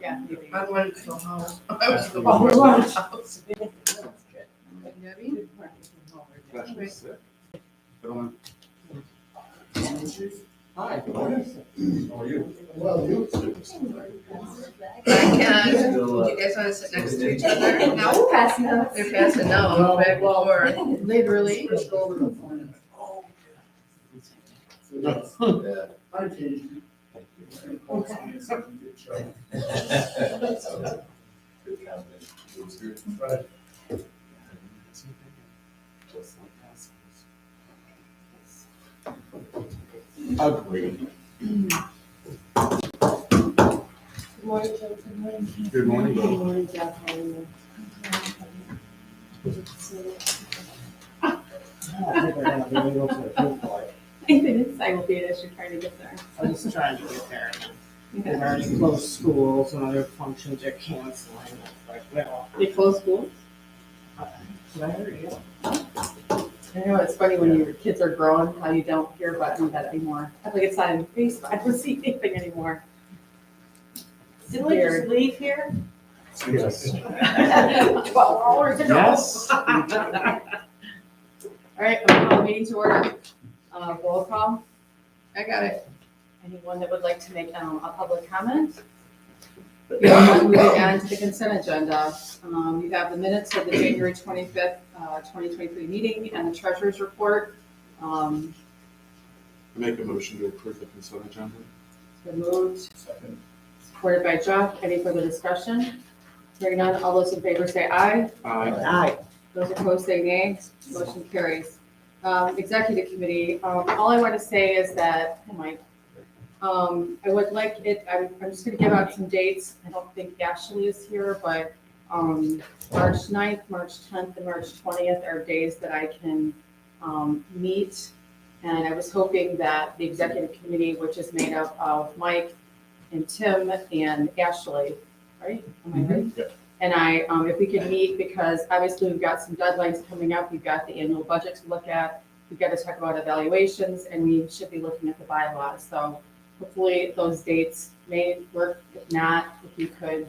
Yeah, maybe. I went to the house. I was the Oh, one right. to the house. Debbie? Hi, good morning. How are you? Well, you. I can. Do you guys want to sit next to each other? No? Passing out. They're passing no, back and forth. Literally. Let's go over the plan. Yeah. I changed it. Good combination. Right. Agreed. Good morning, Joe. Good morning, Good Bill. morning, Jeff. How are you? I didn't say will be it as you're trying to get there. I'm just trying to get there. They've Okay. already closed schools and other functions are canceling. It's like, well, They close schools? did I hear you? I know, it's funny when your kids are growing, how you don't hear about any of that anymore. I think it's not in Facebook, I don't see anything anymore. Didn't we just leave here? Yes. 12 hours ago. Yes. All right, I'm gonna call the meeting to order. Roll call. I got it. Anyone that would like to make a public comment? Moving on to the consent agenda. You have the minutes of the January 25th, 2023 meeting and the treasurer's report. I make a motion to approve the consent agenda. So moved, Second. supported by Jeff. Any further discussion? Hearing none, all those in favor say aye. Aye. Those opposed say nay. Motion carries. Executive committee, all I want to say is that, oh my, I would like it, I'm just gonna give out some dates. I don't think Ashley is here, but, March 9th, March 10th, and March 20th are days that I can, meet. And I was hoping that the executive committee, which is made up of Mike and Tim and Ashley, right? Am I right? Yep. And if we could meet, because obviously we've got some deadlines coming up, we've got the annual budget to look at, we've got to talk about evaluations, and we should be looking at the bylaws. So hopefully those dates may work. If not, if you could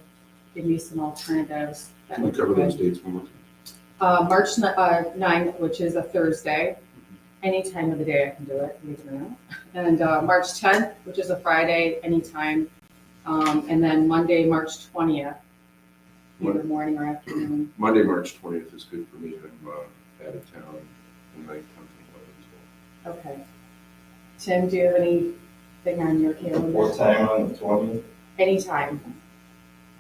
give me some alternatives. that Can we would be cover those good. dates one more time? March 9th, which is a Thursday, any time of the day I can do it, believe it or not. And March 10th, which is a Friday, anytime. And then Monday, March 20th, either morning or afternoon. Monday, March 20th is good for me. I'm out of town and night time as well. Okay. Tim, do you have anything on your calendar? What time on the 20th? Anytime.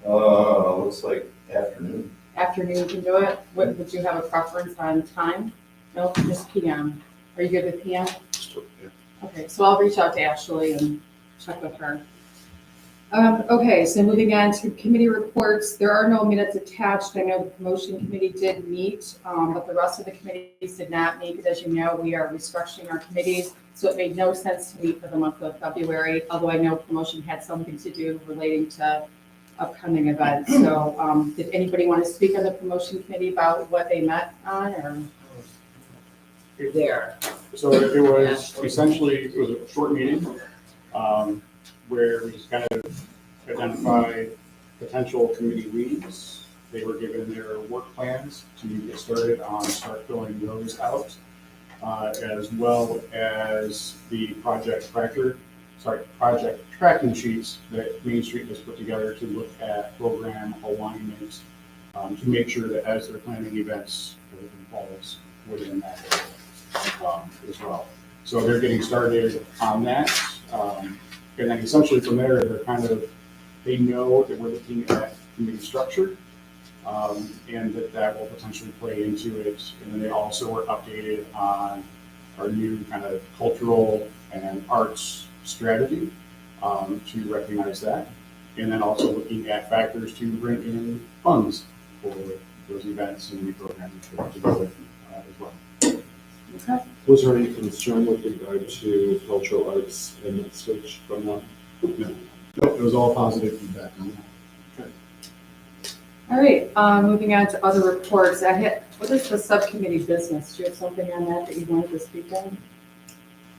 Looks like afternoon. Afternoon, you can do it? What, would you have a preference on time? No, just PM. Are you good with PM? Yeah. Okay, so I'll reach out to Ashley and check with her. Okay, so moving on to committee reports, there are no minutes attached. I know the promotion committee did meet, but the rest of the committees did not meet, because as you know, we are restructuring our committees, so it made no sense to meet for the month of February, although I know promotion had something to do relating to upcoming events. So did anybody want to speak on the promotion committee about what they met on, or? You're there. So it was essentially, it was a short meeting, where we just kind of identified potential committee leads. They were given their work plans to get started on, start filling those out, as well as the project tracking sheets that Main Street has put together to look at program alignment, to make sure that as they're planning events, everything falls within that area, as well. So they're getting started on that. And then essentially from there, they know that we're looking at committee structure, and that will potentially play into it. And then they also were updated on our new kind of cultural and arts strategy, to recognize that. And then also looking at factors to bring in funds for those events and new programs to go with as well. Okay. Was there any concern with regard to cultural arts and the switch from that? No, it was all positive feedback on that. All right, moving on to other reports. What is the subcommittee business? Do you have something on that you wanted to speak on?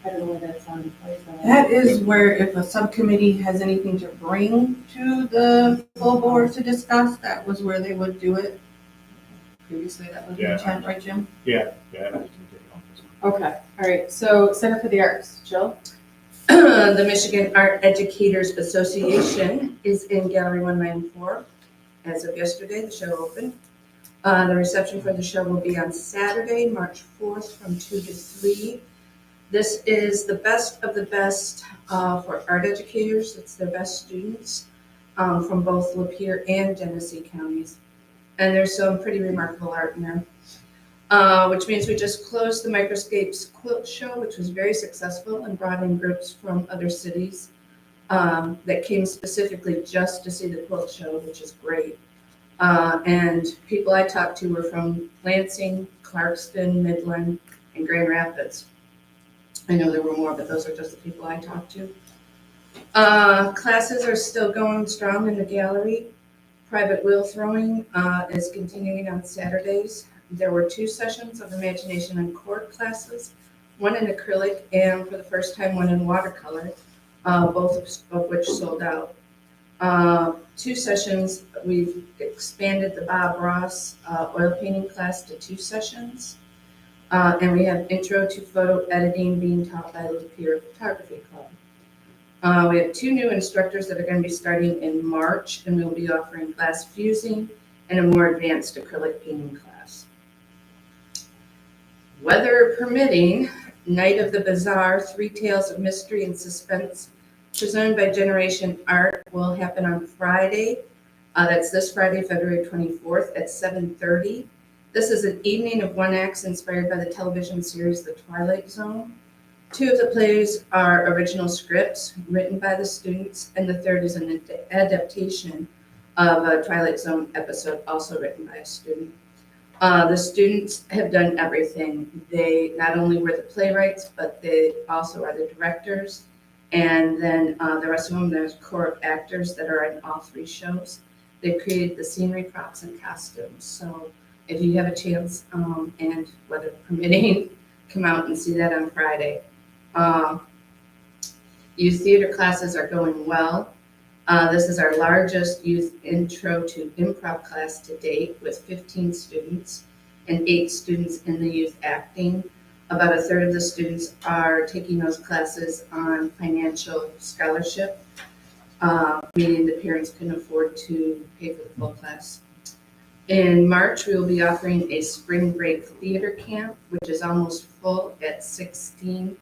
I don't know where that's on. That is where if a subcommittee has anything to bring to the full board to discuss, that was where they would do it. Previously, that was the Yeah. intent, right, Jim? Yeah, I can take it on this one. Okay, all right, so Center for the Arts, Jill? The Michigan Art Educators Association is in Gallery 194. As of yesterday, the show opened. The reception for the show will be on Saturday, March 4th from 2 to 3. This is the best of the best for art educators. It's their best students from both Lapeer and Genesee counties. And there's some pretty remarkable art in there, which means we just closed the Microscapes Quilt Show, which was very successful and brought in groups from other cities that came specifically just to see the quilt show, which is great. And people I talked to were from Lansing, Clarkston, Midland, and Grand Rapids. I know there were more, but those are just the people I talked to. Classes are still going strong in the gallery. Private wheel throwing is continuing on Saturdays. There were 2 sessions of imagination and cork classes, one in acrylic and for the first time one in watercolor, both of which sold out. 2 sessions, we've expanded the Bob Ross oil painting class to 2 sessions. And we have intro to photo editing being taught by the Lapeer Photography Club. We have 2 new instructors that are going to be starting in March, and we will be offering glass fusing and a more advanced acrylic painting class. Weather permitting, Night of the Bazaar, 3 Tales of Mystery and Suspense, presented by Generation Art, will happen on Friday. That's this Friday, February 24th at 7:30. This is an evening of 1 acts inspired by the television series The Twilight Zone. 2 of the plays are original scripts written by the students, and the 3rd is an adaptation of a Twilight Zone episode also written by a student. The students have done everything. They not only were the playwrights, but they also are the directors. And then the rest of them, there's a core of actors that are in all 3 shows. They created the scenery, props, and costumes. So if you have a chance, and weather permitting, come out and see that on Friday. Youth theater classes are going well. This is our largest youth intro to improv class to date with 15 students and 8 students in the youth acting. About 1/3 of the students are taking those classes on financial scholarship, meaning the parents can afford to pay for the full class. In March, we will be offering a spring break theater camp, which is almost full at 16,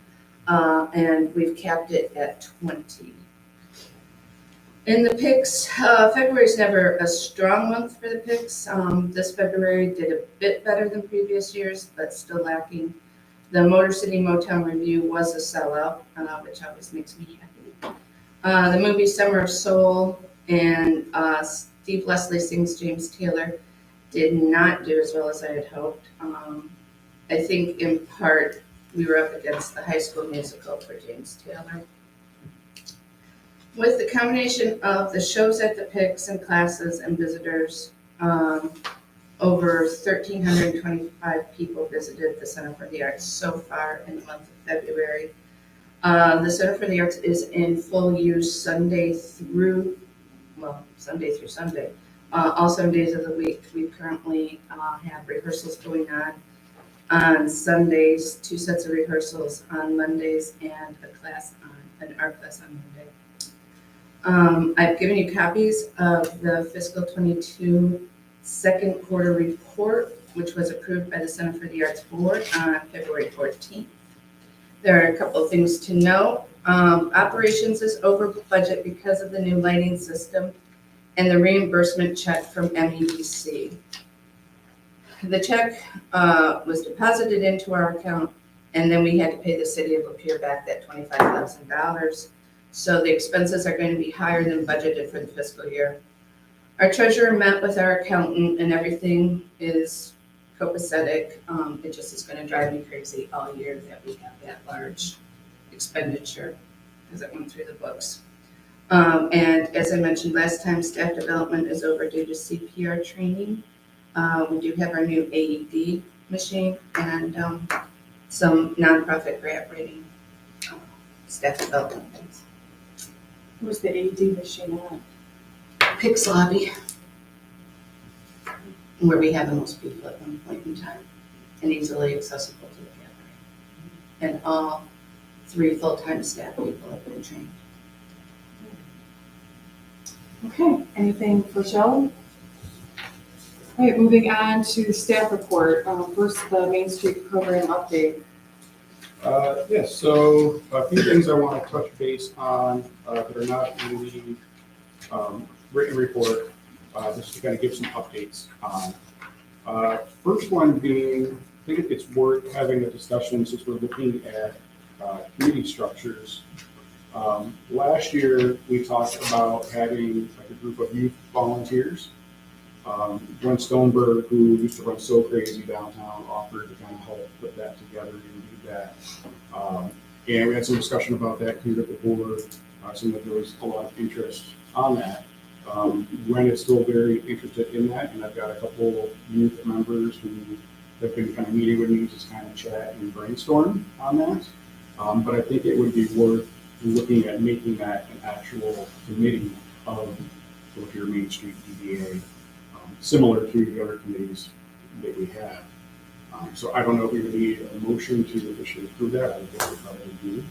and we've capped it at 20. In the PICS, February is never a strong month for the PICS. This February did a bit better than previous years, but still lacking. The Motor City Motown Review was a sellout, which always makes me happy. The movie Summer of Soul and Steve Leslie Sings James Taylor did not do as well as I had hoped. I think in part we were up against the High School Musical for James Taylor. With the combination of the shows at the PICS and classes and visitors, over 1,325 people visited the Center for the Arts so far in the month of February. The Center for the Arts is in full use Sunday through Sunday. All 7 days of the week. We currently have rehearsals going on Sundays, 2 sets of rehearsals on Mondays, and an art class on Monday. I've given you copies of the fiscal 22 second quarter report, which was approved by the Center for the Arts Board on February 14th. There are a couple of things to note. Operations is over budget because of the new lighting system and the reimbursement check from MEDC. The check was deposited into our account, and then we had to pay the city of Lapeer back that $25,000. So the expenses are going to be higher than budgeted for the fiscal year. Our treasurer met with our accountant, and everything is copacetic. It just is going to drive me crazy all year that we have that large expenditure because it went through the books. And as I mentioned last time, staff development is overdue to CPR training. We do have our new AED machine and some nonprofit grant writing. staff development things. Where's the AED machine at? Pix lobby, where we have the most people at one point in time, and easily accessible to the gathering. And all 3 full-time staff people have been trained. Okay, anything for Shelley? All right, moving on to the staff report. First, the Main Street program update. Yes, so a few things I want to touch base on that are not in the written report, just to kind of give some updates on. First one being, I think it's worth having a discussion since we're looking at committee structures. Last year, we talked about having like a group of youth volunteers. Gwen Stoneberg, who used to run So Crazy downtown, offered to kind of help put that together and do that. And we had some discussion about that here at the board. Seemed like there was a lot of interest on that. Gwen is still very interested in that, and I've got a couple youth members who have been kind of meeting with me, just kind of chat and brainstorm on that. But I think it would be worth looking at making that an actual committee of your Main Street DDA, similar to the other committees that we have. So I don't know if we would need a motion to officially approve that. I would think we probably do.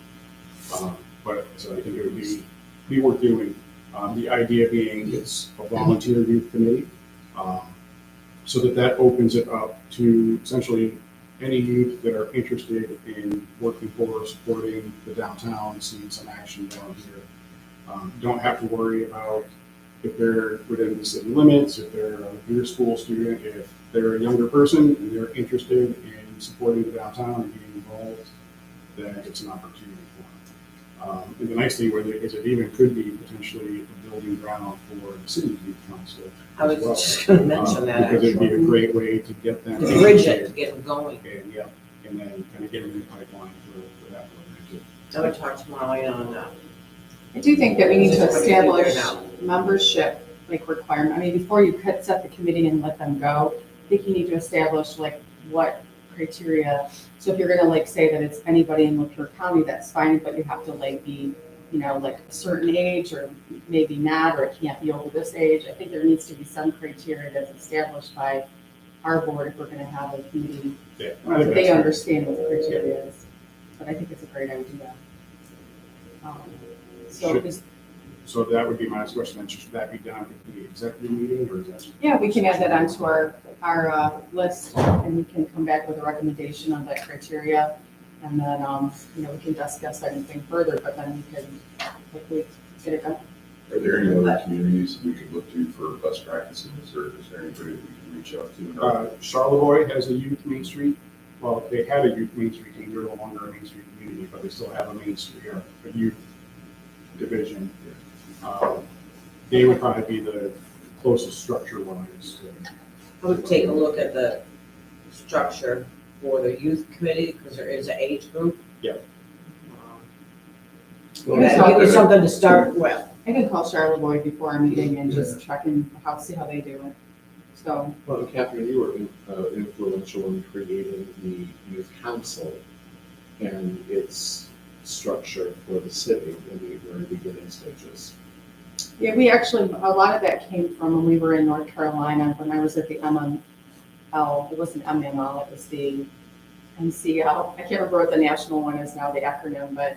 But so I think it would be worth doing. The idea being it's a volunteer youth committee, so that opens it up to essentially any youth that are interested in working for, supporting the downtown, seeing some action down here. Don't have to worry about if they're within the city limits, if they're a year school student, if they're a younger person and they're interested in supporting the downtown and getting involved, then it's an opportunity for them. And the nice thing with it is it even could be potentially a building ground for the city's youth council. I was as well. just gonna mention that, Because it'd be a actually. great way to get them. To bridge it, to get them going. And, yeah, and then kind of get them in the pipeline for that program too. I would talk to Molly on that. I do think that we need to Everybody figure it establish out. membership like requirement. I mean, before you set the committee and let them go, I think you need to establish like what criteria. So if you're gonna like say that it's anybody in Lapeer County, that's fine, but you have to like be, you know, like a certain age or maybe not, or it can't be over this age. I think there needs to be some criteria that's established by our board if we're gonna have a committee. Yeah, I So think they that's- understand what the criteria is. But I think it's a great idea. So Should- is, So that would be my next question, then should that be done at the executive meeting, or is that? yeah, we can add that onto our list, and we can come back with a recommendation on that criteria. And then, you know, we can discuss anything further, but then we can quickly get it done. Are there any other communities we could look to for best practices, or is there anybody that we can reach out to? Charlevoix has a youth Main Street, well, they had a youth Main Street team, they're no longer a Main Street community, but they still have a Main Street, or a youth division. They would probably be the closest structure-wise. I would take a look at the structure for the youth committee, because there is an age group. Yeah. That'd give you something to start with. I can call Charlevoix before our meeting and just check in, see how they do it. So, Well, Catherine, you were influential in creating the youth council and its structure for the city in the very beginning stages. yeah, we actually, a lot of that came from when we were in North Carolina, when I was at the MML. It wasn't MML, it was the NCL. I can't remember what the national one is now, the acronym, but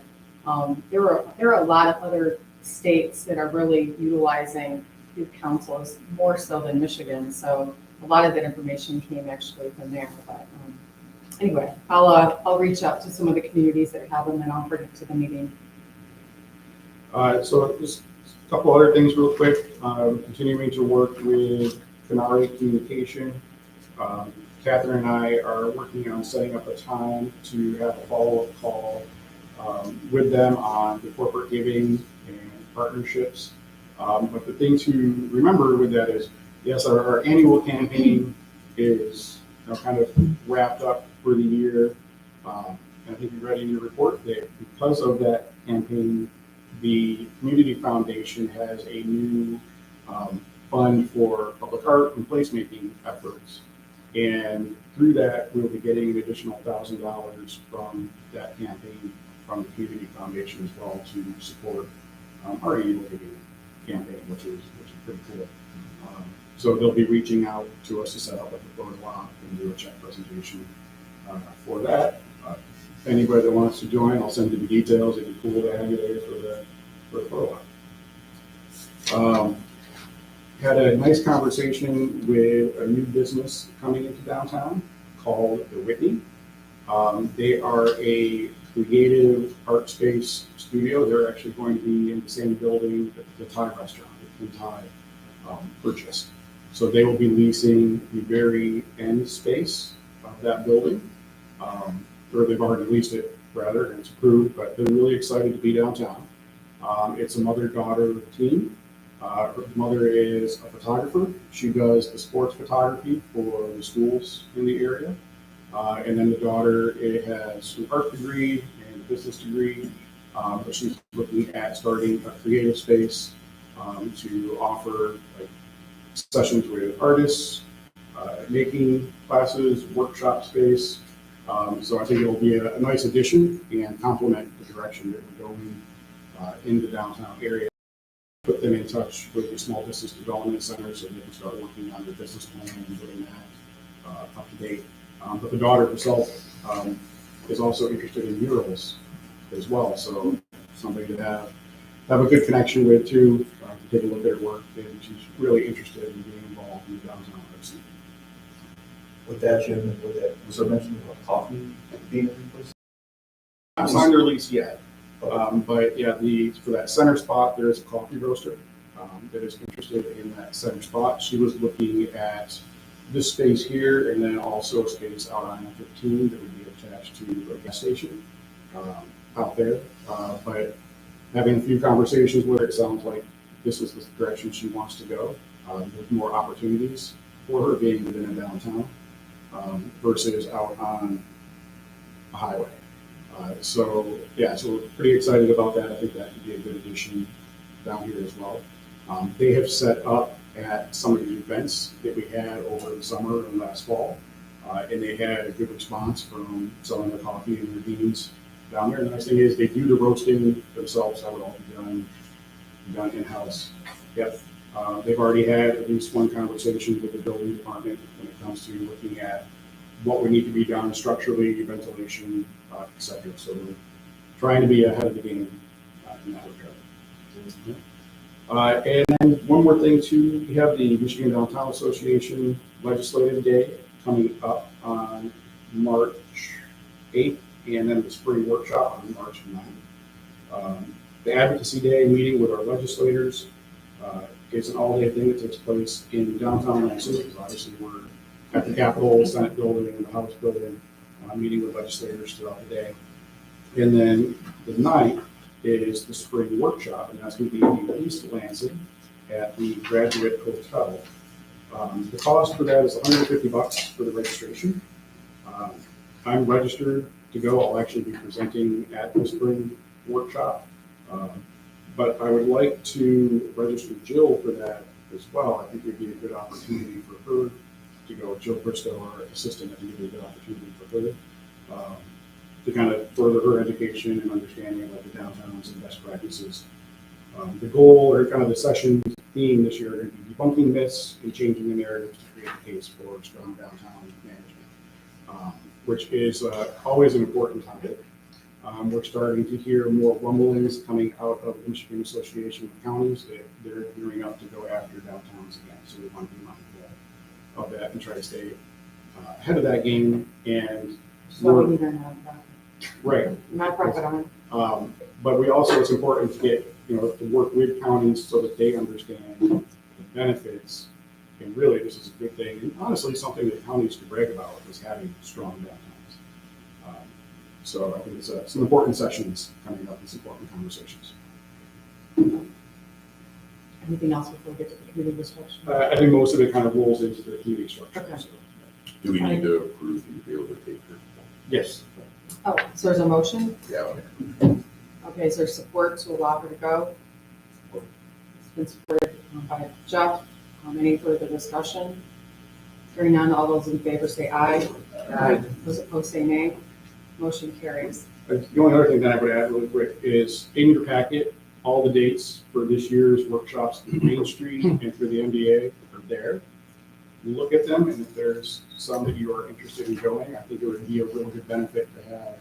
there are a lot of other states that are really utilizing youth councils more so than Michigan. So a lot of that information came actually from there. But anyway, I'll reach out to some of the communities that have them and I'll bring it to the meeting. So just a couple other things real quick. Continuing to work with Canary Communication. Catherine and I are working on setting up a time to have a follow-up call with them on the corporate giving and partnerships. But the thing to remember with that is, yes, our annual campaign is kind of wrapped up for the year. And I think you read in your report that because of that campaign, the Community Foundation has a new fund for public art and placemaking efforts. And through that, we'll be getting an additional $1,000 from that campaign from the Community Foundation as well to support our e-learning campaign, which is pretty cool. So they'll be reaching out to us to set up like a photo op and do a check presentation for that. Anybody that wants to join, I'll send you the details. It'd be cool to have you there for the photo op. Had a nice conversation with a new business coming into downtown called The Whitney. They are a creative art space studio. They're actually going to be in the same building that the Thai restaurant that Thai purchased. So they will be leasing the very end space of that building. Or they've already leased it, rather, and it's approved, but they're really excited to be downtown. It's a mother-daughter team. Her mother is a photographer. She does the sports photography for the schools in the area. And then the daughter has an art degree and a business degree, but she's looking at starting a creative space to offer like sessions with artists, making classes, workshop space. So I think it'll be a nice addition and complement the direction that we're going in the downtown area. Put them in touch with the Small Business Development Center so they can start working on their business plan and getting that up to date. But the daughter herself is also interested in murals as well. So somebody to have a good connection with too, to take a look at her work. And she's really interested in being involved in the downtown art scene. With that, Jim, with that, was there mention of coffee being replaced? Not signed their lease yet, but yeah, for that center spot, there is a coffee roaster that is interested in that center spot. She was looking at this space here and then also a space out on I-15 that would be attached to a gas station out there. But having a few conversations with her, it sounds like this is the direction she wants to go. There's more opportunities for her being within a downtown versus out on a highway. So we're pretty excited about that. I think that could be a good addition down here as well. They have set up at some of the events that we had over the summer and last fall, and they had a good response from selling their coffee and their beans down there. And the nice thing is they do the roasting themselves. That would all be done in-house. Yep. They've already had at least one conversation with the building department when it comes to looking at what would need to be done structurally, ventilation, et cetera. So we're trying to be ahead of the game in that regard. And then one more thing too, we have the Michigan Downtown Association Legislative Day coming up on March 8th, and then the spring workshop on March 9th. The Advocacy Day meeting with our legislators is an all-day thing that takes place in downtown Lansing. Obviously, we're at the Capitol, Senate building, and the House building, meeting with legislators throughout the day. And then the 9th is the spring workshop, and that's going to be in East Lansing at the Graduate Hotel. The cost for that is $150 for the registration. I'm registered to go. I'll actually be presenting at the spring workshop. But I would like to register Jill for that as well. I think it would be a good opportunity for her to go. Jill Bristow, our assistant, I think it would be a good opportunity for her to kind of further her education and understanding of the downtowns and best practices. The goal or kind of the session theme this year are going to be debunking myths and changing the narratives to create a case for strong downtown management, which is always an important topic. We're starting to hear more rumblings coming out of the Michigan Association of Counties that they're gearing up to go after downtowns again. So we want to be mindful of that and try to stay ahead of that game. And So we need a nonprofit. right. Nonprofit on. But we also, it's important to get, to work with counties so that they understand the benefits. And really, this is a good thing. And honestly, something that counties could brag about is having strong downtowns. So I think it's some important sessions coming up and some important conversations. Anything else before we get to the community discussion? I think most of it kind of rolls into the community structure. Okay. So, Do we need to approve you to be able to take her? yes. Oh, so there's a motion? Yeah. Okay, is there support to allow her to go? It's been supported by Jeff. Any further discussion? Hearing none, all those in favor say aye. Aye. Those opposed say nay. Motion carries. The only other thing that I would add really quick is in your packet, all the dates for this year's workshops in Main Street and for the MDA are there. Look at them, and if there's some that you are interested in going, I think it would be a really good benefit to have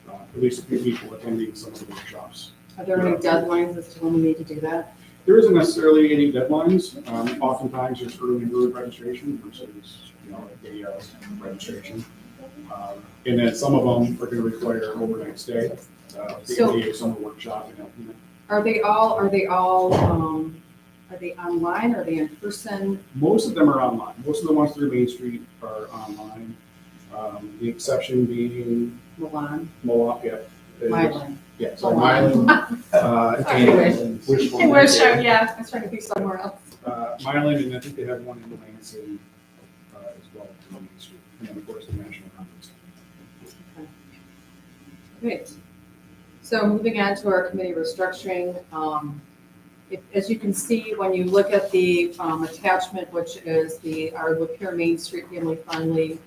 at least a few people attending some of the workshops. Are there any deadlines as to when we need to do that? There isn't necessarily any deadlines. Oftentimes, there's early bird registration versus, a day of registration. And then some of them are going to require overnight stay. The So- MDA summer workshop. Are they online? Are they in person? Most of them are online. Most of the ones through Main Street are online. The exception being Milan? Milwaukee. Milan. Yeah, so Milan. Milan. I wish. I wish, I was trying to be somewhere else. Milan, and I think they have one in Lansing as well, on Main Street. And then, of course, the National Conference. Great. So moving on to our committee restructuring, as you can see, when you look at the attachment, which is our Lapeer Main Street Family Friendly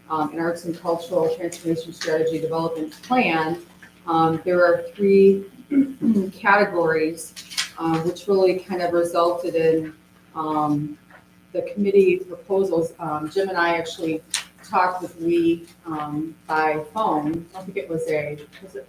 and Arts and Cultural Transformation Strategy Development Plan, there are 3 categories, which really kind of resulted in the committee proposals. Jim and I actually talked with Lee by phone. I think it was was it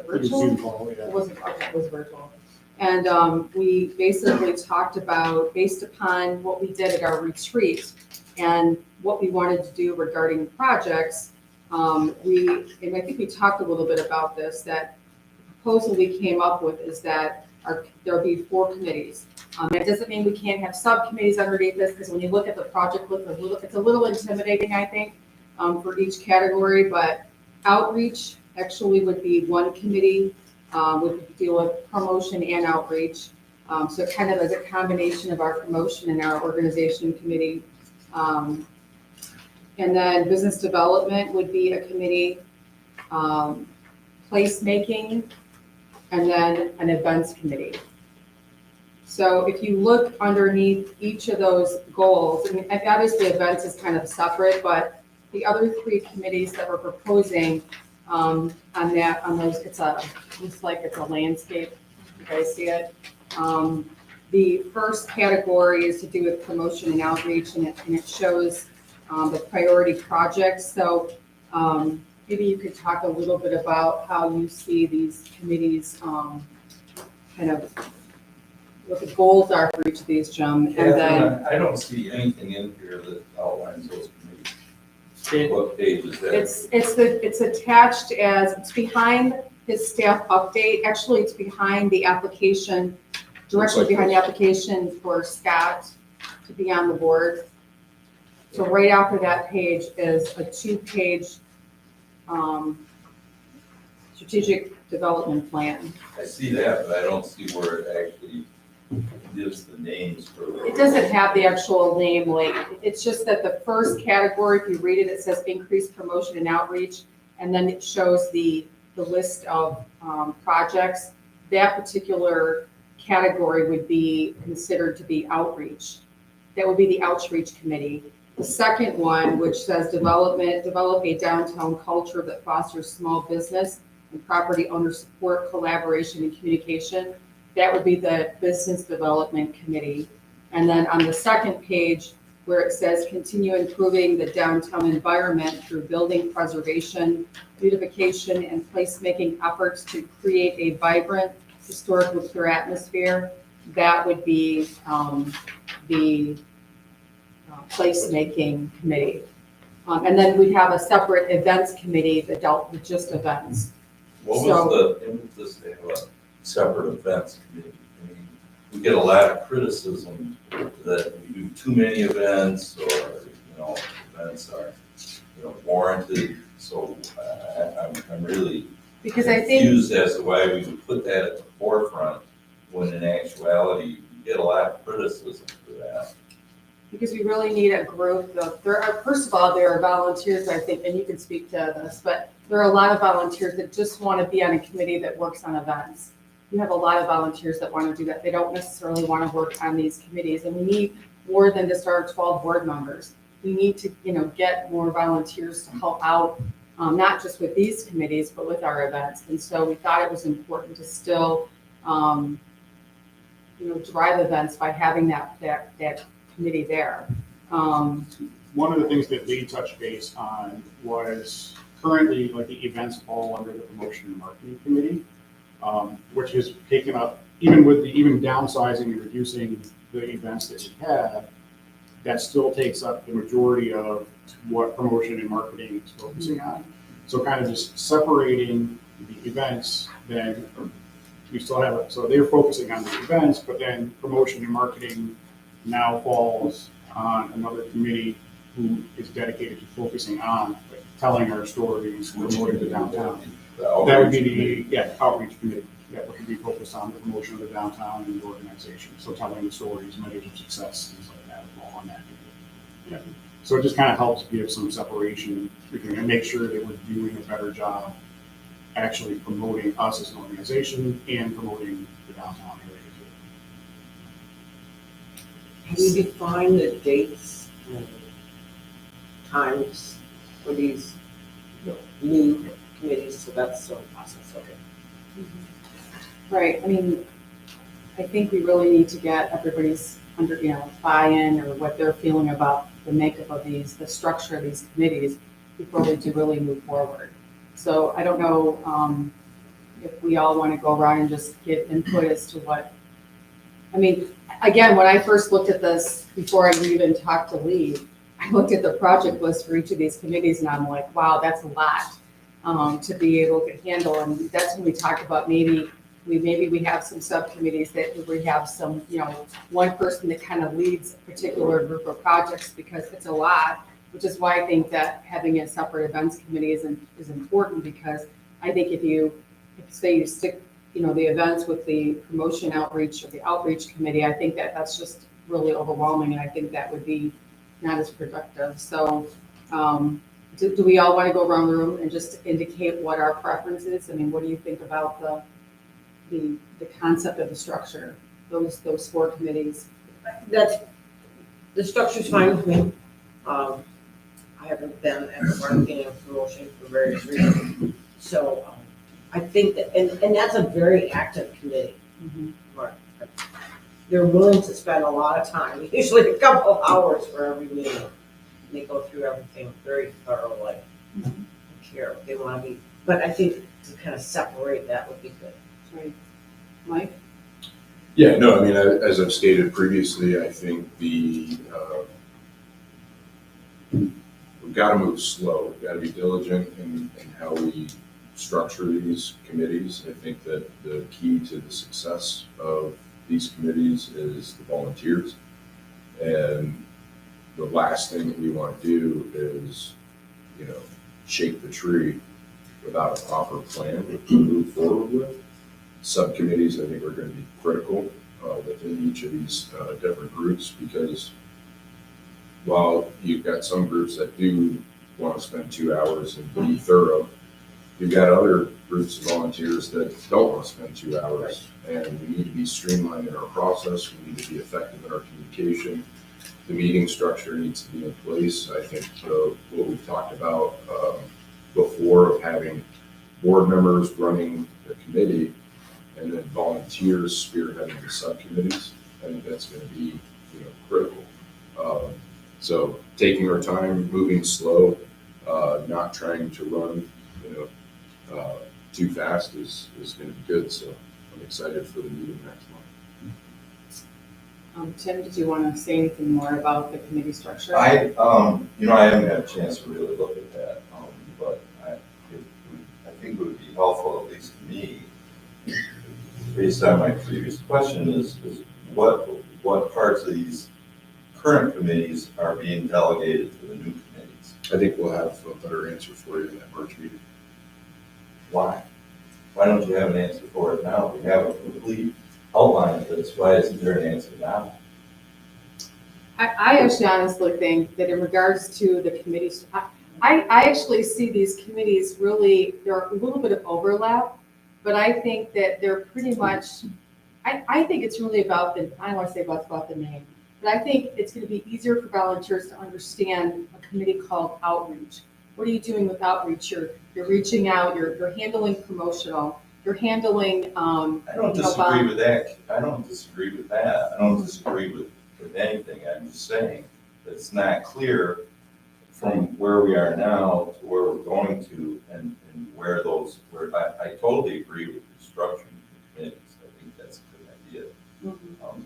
virtual? Zoom call, yeah. It wasn't, okay, it was virtual. And we basically talked about, based upon what we did at our retreat and what we wanted to do regarding projects, and I think we talked a little bit about this, that the proposal we came up with is that there'll be 4 committees. It doesn't mean we can't have subcommittees underneath this, because when you look at the project list, it's a little intimidating, I think, for each category, but outreach actually would be 1 committee, would deal with promotion and outreach. So kind of as a combination of our promotion and our organization committee. And then business development would be a committee, placemaking, and then an events committee. So if you look underneath each of those goals, I mean, obviously events is kind of separate, but the other 3 committees that we're proposing on those, looks like it's a landscape. You guys see it? The first category is to do with promotion and outreach, and it shows the priority projects. So maybe you could talk a little bit about how you see these committees, kind of what the goals are for each of these, Jim. And then I don't see anything in here that outlines those committees. It- What page is that? it's attached it's behind his staff update. Actually, it's behind the application, directly behind the application for Scott to be on the board. So right after that page is a 2-page strategic development plan. I see that, but I don't see where it actually gives the names for. It doesn't have the actual name, like, it's just that the first category, if you read it, it says increased promotion and outreach, and then it shows the list of projects. That particular category would be considered to be outreach. That would be the outreach committee. The second one, which says develop a downtown culture that fosters small business and property owner support, collaboration, and communication. That would be the business development committee. And then on the second page, where it says continue improving the downtown environment through building preservation, beautification, and placemaking efforts to create a vibrant, historically pure atmosphere, that would be the placemaking committee. And then we have a separate events committee that dealt with just events. What was the impetus to have a separate events committee? I mean, we get a lot of criticism that we do too many events, or, events are, warranted. So I'm really Because I think, confused as to why we would put that at the forefront, when in actuality, we get a lot of criticism for that. because we really need a group of, first of all, there are volunteers, I think, and you can speak to this, but there are a lot of volunteers that just want to be on a committee that works on events. We have a lot of volunteers that want to do that. They don't necessarily want to work on these committees, and we need more than just our 12 board members. We need to, get more volunteers to help out not just with these committees, but with our events. And so we thought it was important to still, drive events by having that committee there. One of the things that they touched base on was currently like the events fall under the promotion and marketing committee, which has taken up, even with even downsizing and reducing the events that we have, that still takes up the majority of what promotion and marketing is focusing on. So kind of just separating the events, then we still have it. So they're focusing on the events, but then promotion and marketing now falls on another committee who is dedicated to focusing on like, telling our stories, promoting the downtown. That would be the outreach committee. That would be focused on the promotion of the downtown and the organization. So telling the stories, measures of success, things like that, all on that committee. Yeah. So it just kind of helps give some separation and make sure that we're doing a better job actually promoting us as an organization and promoting the downtown area too. Have you defined the dates and times for these new committees? So that's still a process, okay. Right, I mean, I think we really need to get everybody's buy-in or what they're feeling about the makeup of the structure of these committees before we do really move forward. So I don't know if we all want to go around and just get input as to what, I mean, again, when I first looked at this, before I even talked to Lee, I looked at the project list for each of these committees and I'm like, wow, that's a lot to be able to handle. And that's when we talked about maybe we have some subcommittees that we have some, one person that kind of leads a particular group of projects because it's a lot, which is why I think that having a separate events committee is important because I think if say you stick, the events with the promotion outreach or the outreach committee, I think that's just really overwhelming and I think that would be not as productive. So do we all want to go around the room and just indicate what our preference is? I mean, what do you think about the concept of the structure, those four committees? The structure's fine with me. I haven't been at the marketing and promotion for various reasons. So I think that, and that's a very active committee. Right. They're willing to spend a lot of time, usually a couple hours for every meeting. They go through everything very thoroughly. Care what they want to be, but I think to kind of separate that would be good. Right. Mike? Yeah, no, I mean, as I've stated previously, I think we've got to move slow. We've got to be diligent in how we structure these committees. I think that the key to the success of these committees is the volunteers. And the last thing that we want to do is, shake the tree without a proper plan to move forward with. Subcommittees, I think, are going to be critical within each of these different groups because while you've got some groups that do want to spend 2 hours and be thorough, you've got other groups of volunteers that don't want to spend 2 hours. And we need to be streamlined in our process. We need to be effective in our communication. The meeting structure needs to be in place. I think what we've talked about before of having board members running the committee and then volunteers spearheading the subcommittees, I think that's going to be critical. So taking our time, moving slow, not trying to run too fast is going to be good. So I'm excited for the meeting next month. Tim, did you want to say anything more about the committee structure? I haven't had a chance to really look at that, but I think it would be helpful, at least to me, based on my previous question, is what parts of these current committees are being delegated to the new committees? I think we'll have a better answer for you in that March meeting. Why? Why don't you have an answer for it now? We have a complete outline of this. Why isn't there an answer now? I actually honestly think that in regards to the committees, I actually see these committees really, there are a little bit of overlap, but I think that they're pretty much, I think it's really about I don't want to say about the name, but I think it's going to be easier for volunteers to understand a committee called outreach what are you doing with outreach? You're reaching out, you're handling promotional, you're handling, I don't you know, disagree with that. I don't disagree with that. I don't disagree with anything. I'm just saying that it's not clear from where we are now to where we're going to and where I totally agree with restructuring the committees. I think that's a good idea.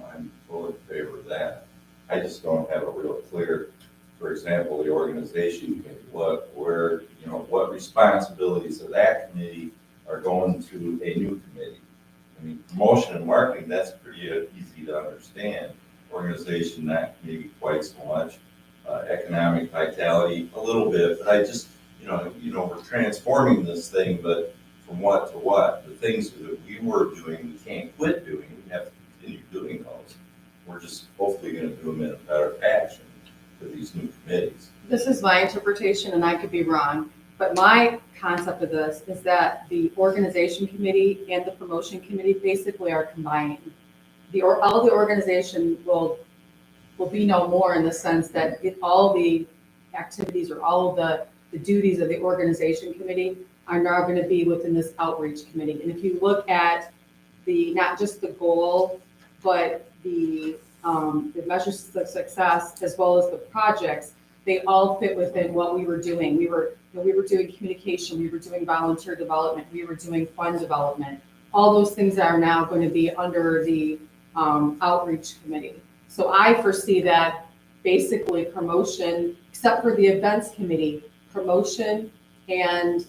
I'm totally in favor of that. I just don't have a real clear, for example, the organization committee, what responsibilities of that committee are going to a new committee. I mean, promotion and marketing, that's pretty easy to understand. Organization, not maybe quite so much. Economic vitality, a little bit, but I just, we're transforming this thing, but from what to what? The things that we were doing, we can't quit doing, we have to continue doing those. We're just hopefully gonna do them in a better fashion for these new committees. this is my interpretation and I could be wrong, but my concept of this is that the organization committee and the promotion committee basically are combining. All the organization will be no more in the sense that all the activities or all of the duties of the organization committee are now going to be within this outreach committee. And if you look at not just the goal, but the measures of success as well as the projects, they all fit within what we were doing. We were doing communication, we were doing volunteer development, we were doing fund development. All those things are now going to be under the outreach committee. So I foresee that basically promotion, except for the events committee, promotion and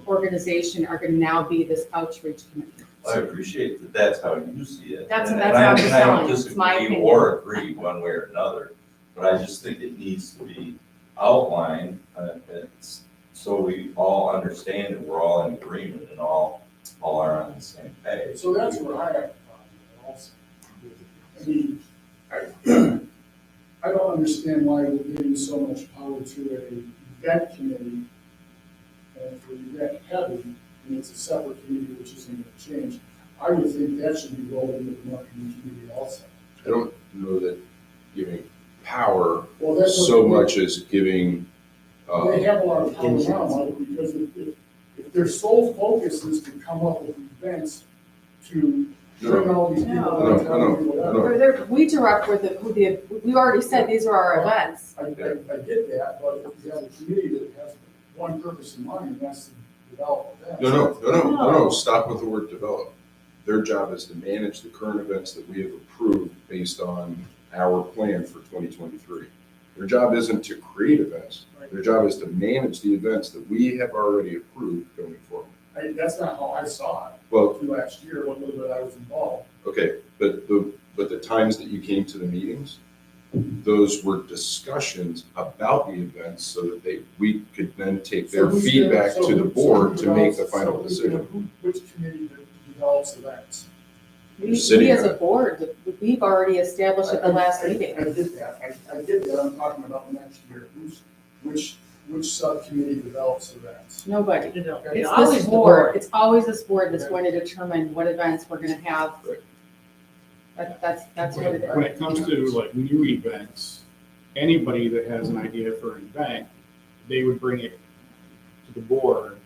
organization are going to now be this outreach committee. I appreciate that that's how you see it. That's And how I I'm don't telling you. It's my disagree opinion. or agree one way or another, but I just think it needs to be outlined, so we all understand and we're all in agreement and all are on the same page. So that's where I have a problem also. I mean, I don't understand why we're giving so much power to an event committee. And for event heavy, and it's a separate committee which isn't going to change. I would think that should be rolled into the marketing committee also. I don't know that giving power Well, that's what so they- much as giving, They have a lot of power now, Mike, because if their sole focus is to come up with events to bring all these people No. downtown and whatever. We already said these are our events. I get that, but if you have a committee that has one purpose in mind, and that's to develop events. no, stop with the word develop. Their job is to manage the current events that we have approved based on our plan for 2023. Their job isn't to create events. Their job is to manage the events that we have already approved going forward. That's not how I saw it Well, last year, what little bit I was involved. okay, but the times that you came to the meetings, those were discussions about the events so that we could then take their So who's feedback so to the who- board so to who make the develops- final so who- decision. Which committee develops events? We Sitting as on a board, we've already established at the last meeting. I get that, I get that, I'm talking about next year, which subcommittee develops events? Nobody. You know, It's always this the board, it's always this board that's going to determine what events we're going to have. Right. That's what it When is. it comes to like new events, anybody that has an idea for an event, they would bring it to the board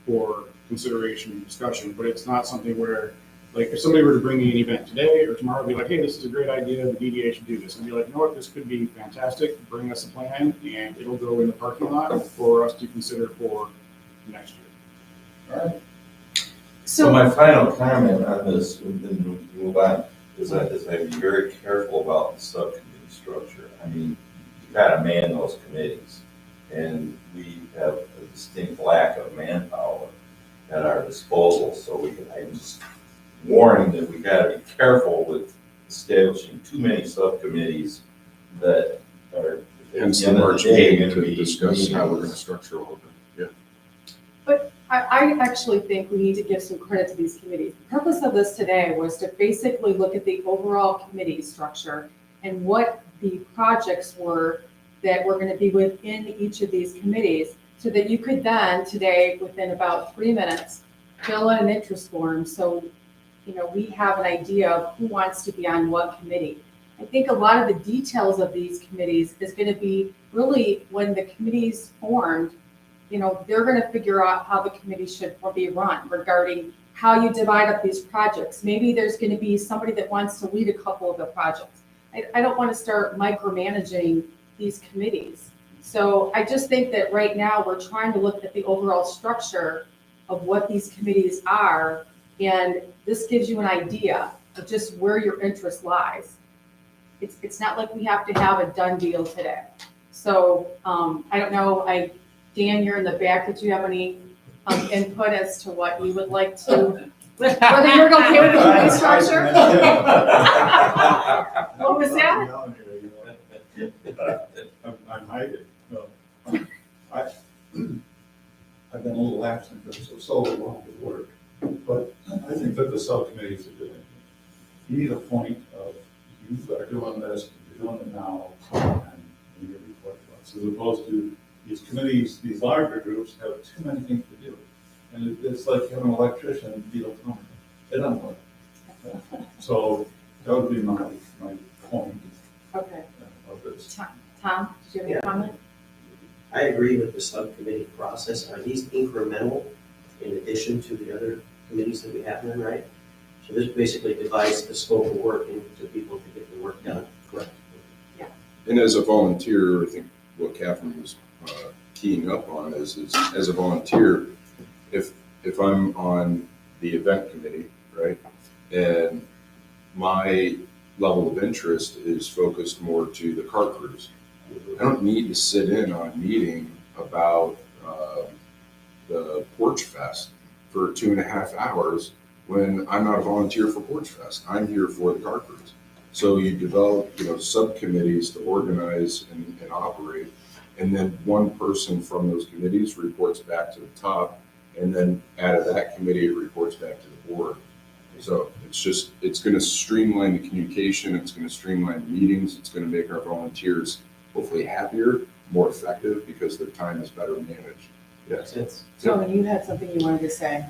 for consideration and discussion, but it's not something where, like, if somebody were to bring me an event today or tomorrow, be like, hey, this is a great idea, the DDA should do this, and be like, you know what, this could be fantastic, bring us a plan, and it'll go in the parking lot for us to consider for next year. All right, So my final comment on this, and then we move on, is I'd be very careful about the subcommittee structure. I mean, you gotta man those committees, and we have a distinct lack of manpower at our disposal, so I'm just warning that we gotta be careful with establishing too many subcommittees that are. Hence at the end of March day, meeting gonna to be discuss how we're going to meaningless. structure all of it. Yeah. I actually think we need to give some credit to these committees. The purpose of this today was to basically look at the overall committee structure and what the projects were that were going to be within each of these committees, so that you could then today, within about 3 minutes, fill in an interest form. So, we have an idea of who wants to be on what committee. I think a lot of the details of these committees is gonna be really when the committee's formed, you know, they're gonna figure out how the committee should be run regarding how you divide up these projects. Maybe there's gonna be somebody that wants to lead a couple of the projects. I don't wanna start micromanaging these committees. So I just think that right now, we're trying to look at the overall structure of what these committees are, and this gives you an idea of just where your interest lies. It's not like we have to have a done deal today. So, I don't know, Dan, you're in the back, did you have any input as to what you would like to, whether you're okay with the committee structure? What was that? I'm hiding. No. I've been a little absent because of so long at work, but I think that the subcommittees are doing. You need a point of, you are doing this, you're doing it now, and you report to us, as opposed to these committees, these larger groups have too many things to do. And it's like having an electrician beat a plumber. It doesn't work. So that would be my point Okay. of this. Tom, did you have any comment? I agree with the subcommittee process. Are these incremental in addition to the other committees that we have then, right? So this basically divides the scope of work into people to get the work done. Correct. And as a volunteer, I think what Catherine was keying up on is as a volunteer, if I'm on the event committee, right, and my level of interest is focused more to the car cruise, I don't need to sit in on a meeting about the Porch Fest for 2.5 hours when I'm not a volunteer for Porch Fest. I'm here for the car cruise. So you develop, subcommittees to organize and operate, and then one person from those committees reports back to the top, and then out of that committee, it reports back to the board. So it's going to streamline the communication, it's going to streamline the meetings, it's going to make our volunteers hopefully happier, more effective, because their time is better managed. Yes. Tony, you had something you wanted to say.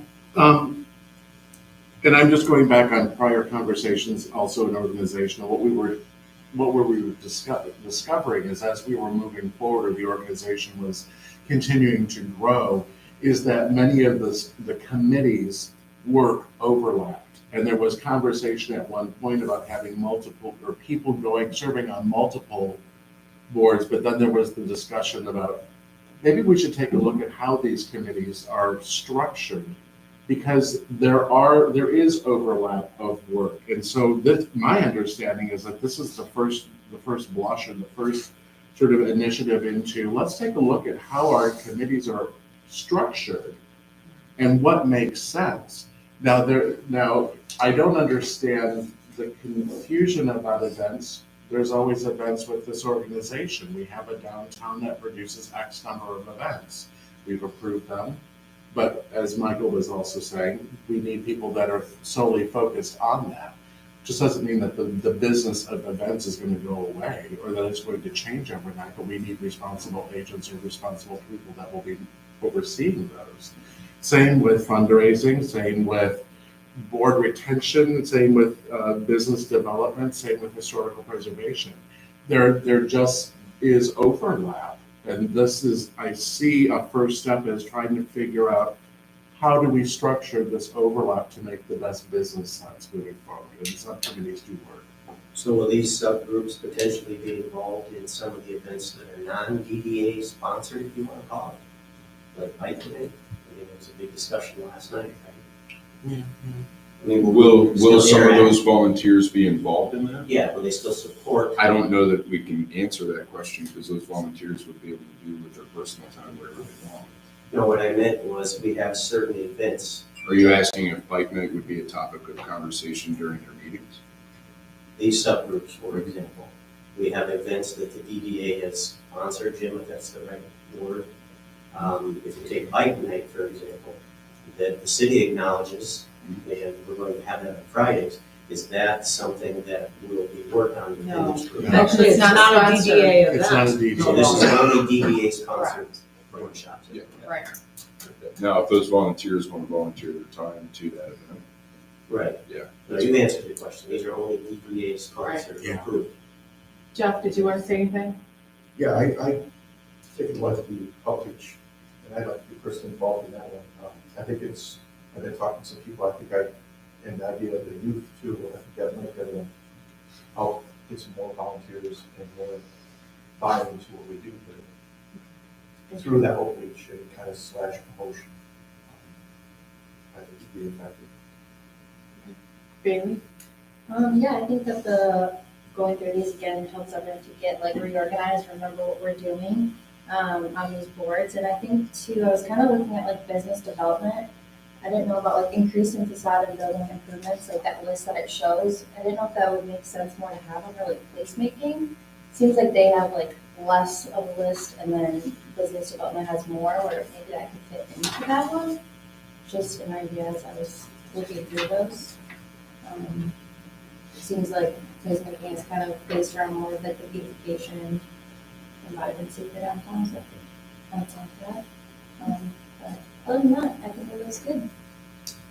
And I'm just going back on prior conversations, also in organizational, what we were discovering is as we were moving forward, or the organization was continuing to grow, is that many of the committees work overlapped. And there was conversation at one point about having multiple, or people serving on multiple boards, but then there was the discussion about maybe we should take a look at how these committees are structured, because there is overlap of work. And so my understanding is that this is the first blush, or the first sort of initiative into, let's take a look at how our committees are structured and what makes sense. Now I don't understand the confusion about events. There's always events with this organization. We have a downtown that produces X number of events. We've approved them. But as Michael was also saying, we need people that are solely focused on that. Just doesn't mean that the business of events is going to go away, or that it's going to change overnight, but we need responsible agents or responsible people that will be overseeing those. Same with fundraising, same with board retention, same with business development, same with historical preservation. There just is overlap. And I see a first step as trying to figure out how do we structure this overlap to make the best business sense moving forward. And subcommittees do work. So will these subgroups potentially be involved in some of the events that are non-DDA sponsored, if you want to call it? Like Bike Day? I mean, there was a big discussion last night, right? Yeah. I mean, Will still some of interact? those volunteers be involved in that? Yeah, will they still support? I don't know that we can answer that question, because those volunteers would be able to do with their personal time whatever they want. No, what I meant was we have certain events. Are you asking if bike night would be a topic of conversation during their meetings? These subgroups, for example, we have events that the DDA has sponsored, Jim, if that's the right word. If you take Bike Night, for example, that the city acknowledges, and we're going to have that on Fridays, is that something that will be worked on within No. this group? Actually, it's not a sponsored. DDA event. It's not a DDA. So this is only DDA sponsored workshops. Yeah. Right. Now, if those volunteers want to volunteer their time to that event, Right. yeah. Now, you answered the question. These are only DDA sponsored Yeah. approved. Jeff, did you want to say anything? Yeah, I take a lot of the outreach, and I'd like to be personally involved in that one. I think I've been talking to some people, and the idea of the youth too, I think that might be help get some more volunteers and more buy into what we do, but through that outreach and kind of slash promotion, I think it'd be effective. Bailey? Yeah, I think that going through these again helps everyone to get like reorganized, remember what we're doing on these boards. And I think too, I was kind of looking at like business development. I didn't know about like increasing facade and building improvements, like that list that it shows. I didn't know if that would make sense more to have under like placemaking. Seems like they have like less of a list and then business development has more, where maybe I could fit into that one. Just an idea as I was looking through those. Seems like placemaking is kind of based around more of like the beautification and vibrancy of the downtown, so I think that's like that. But other than that, I think it was good.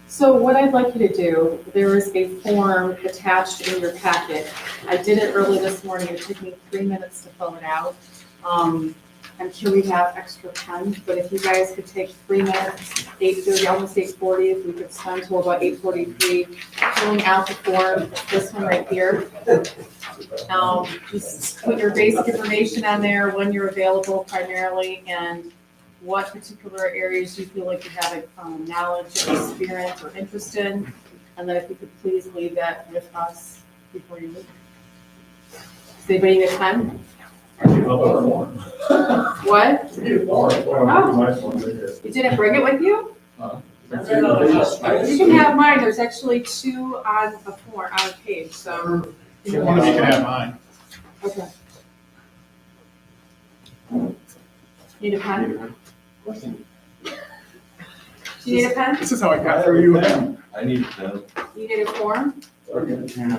So what I'd like you to do, there is a form attached in your packet. I did it early this morning. It took me 3 minutes to fill it out. I'm sure we have extra pens, but if you guys could take 3 minutes, 8:30, almost 8:40, if we could spend till about 8:43 filling out the form, this one right here. Just put your basic information on there, when you're available primarily, and what particular areas you feel like you have knowledge or experience or interest in. And then if you could please leave that with us before you leave. Does anybody need a pen? What? You didn't bring it with you? You can have mine. There's actually 2 on the form, on the page, so. One of you can have mine. Okay. Need a pen? Do you need a pen? This is how I got through you. I need to. You need a form? Yeah.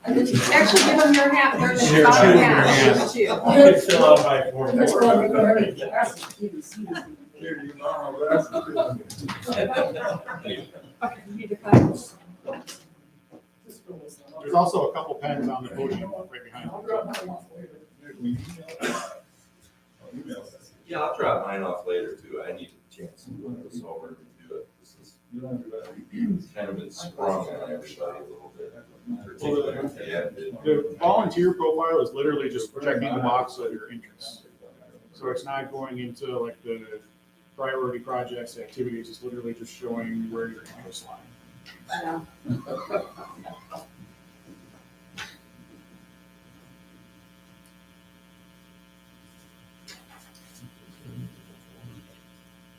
Actually, give them your hat. They're the Here, top choose your hat. hand. Give it to you. I can fill out my form. Next time we don't have any glasses, you can see this. Here, you know, that's Okay, you need a pen? There's also a couple pens on the podium right behind I'll you. drop mine off later. Yeah, I'll drop mine off later too. I need a chance to look this over and do it. This is kind of been sprung on everybody a little bit. Particularly at the end. The volunteer profile is literally just checking the box of your interests. So it's not going into like the priority projects, activities, it's literally just showing where your interests lie. Yeah.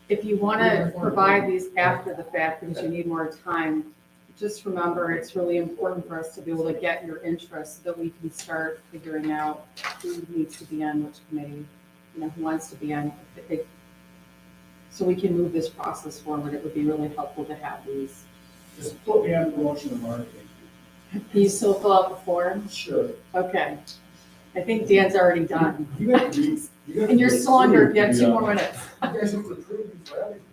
If you want to provide these after the fact because you need more time, just remember it's really important for us to be able to get your interest so that we can start figuring out who needs to be on which committee, who wants to be on. So we can move this process forward. It would be really helpful to have these. Just put me on promotion and marketing. Can you still fill out the form? Sure. Okay. I think Dan's already done. You have to be. And you're still under, you have 2 more minutes. You guys have to approve me for everything.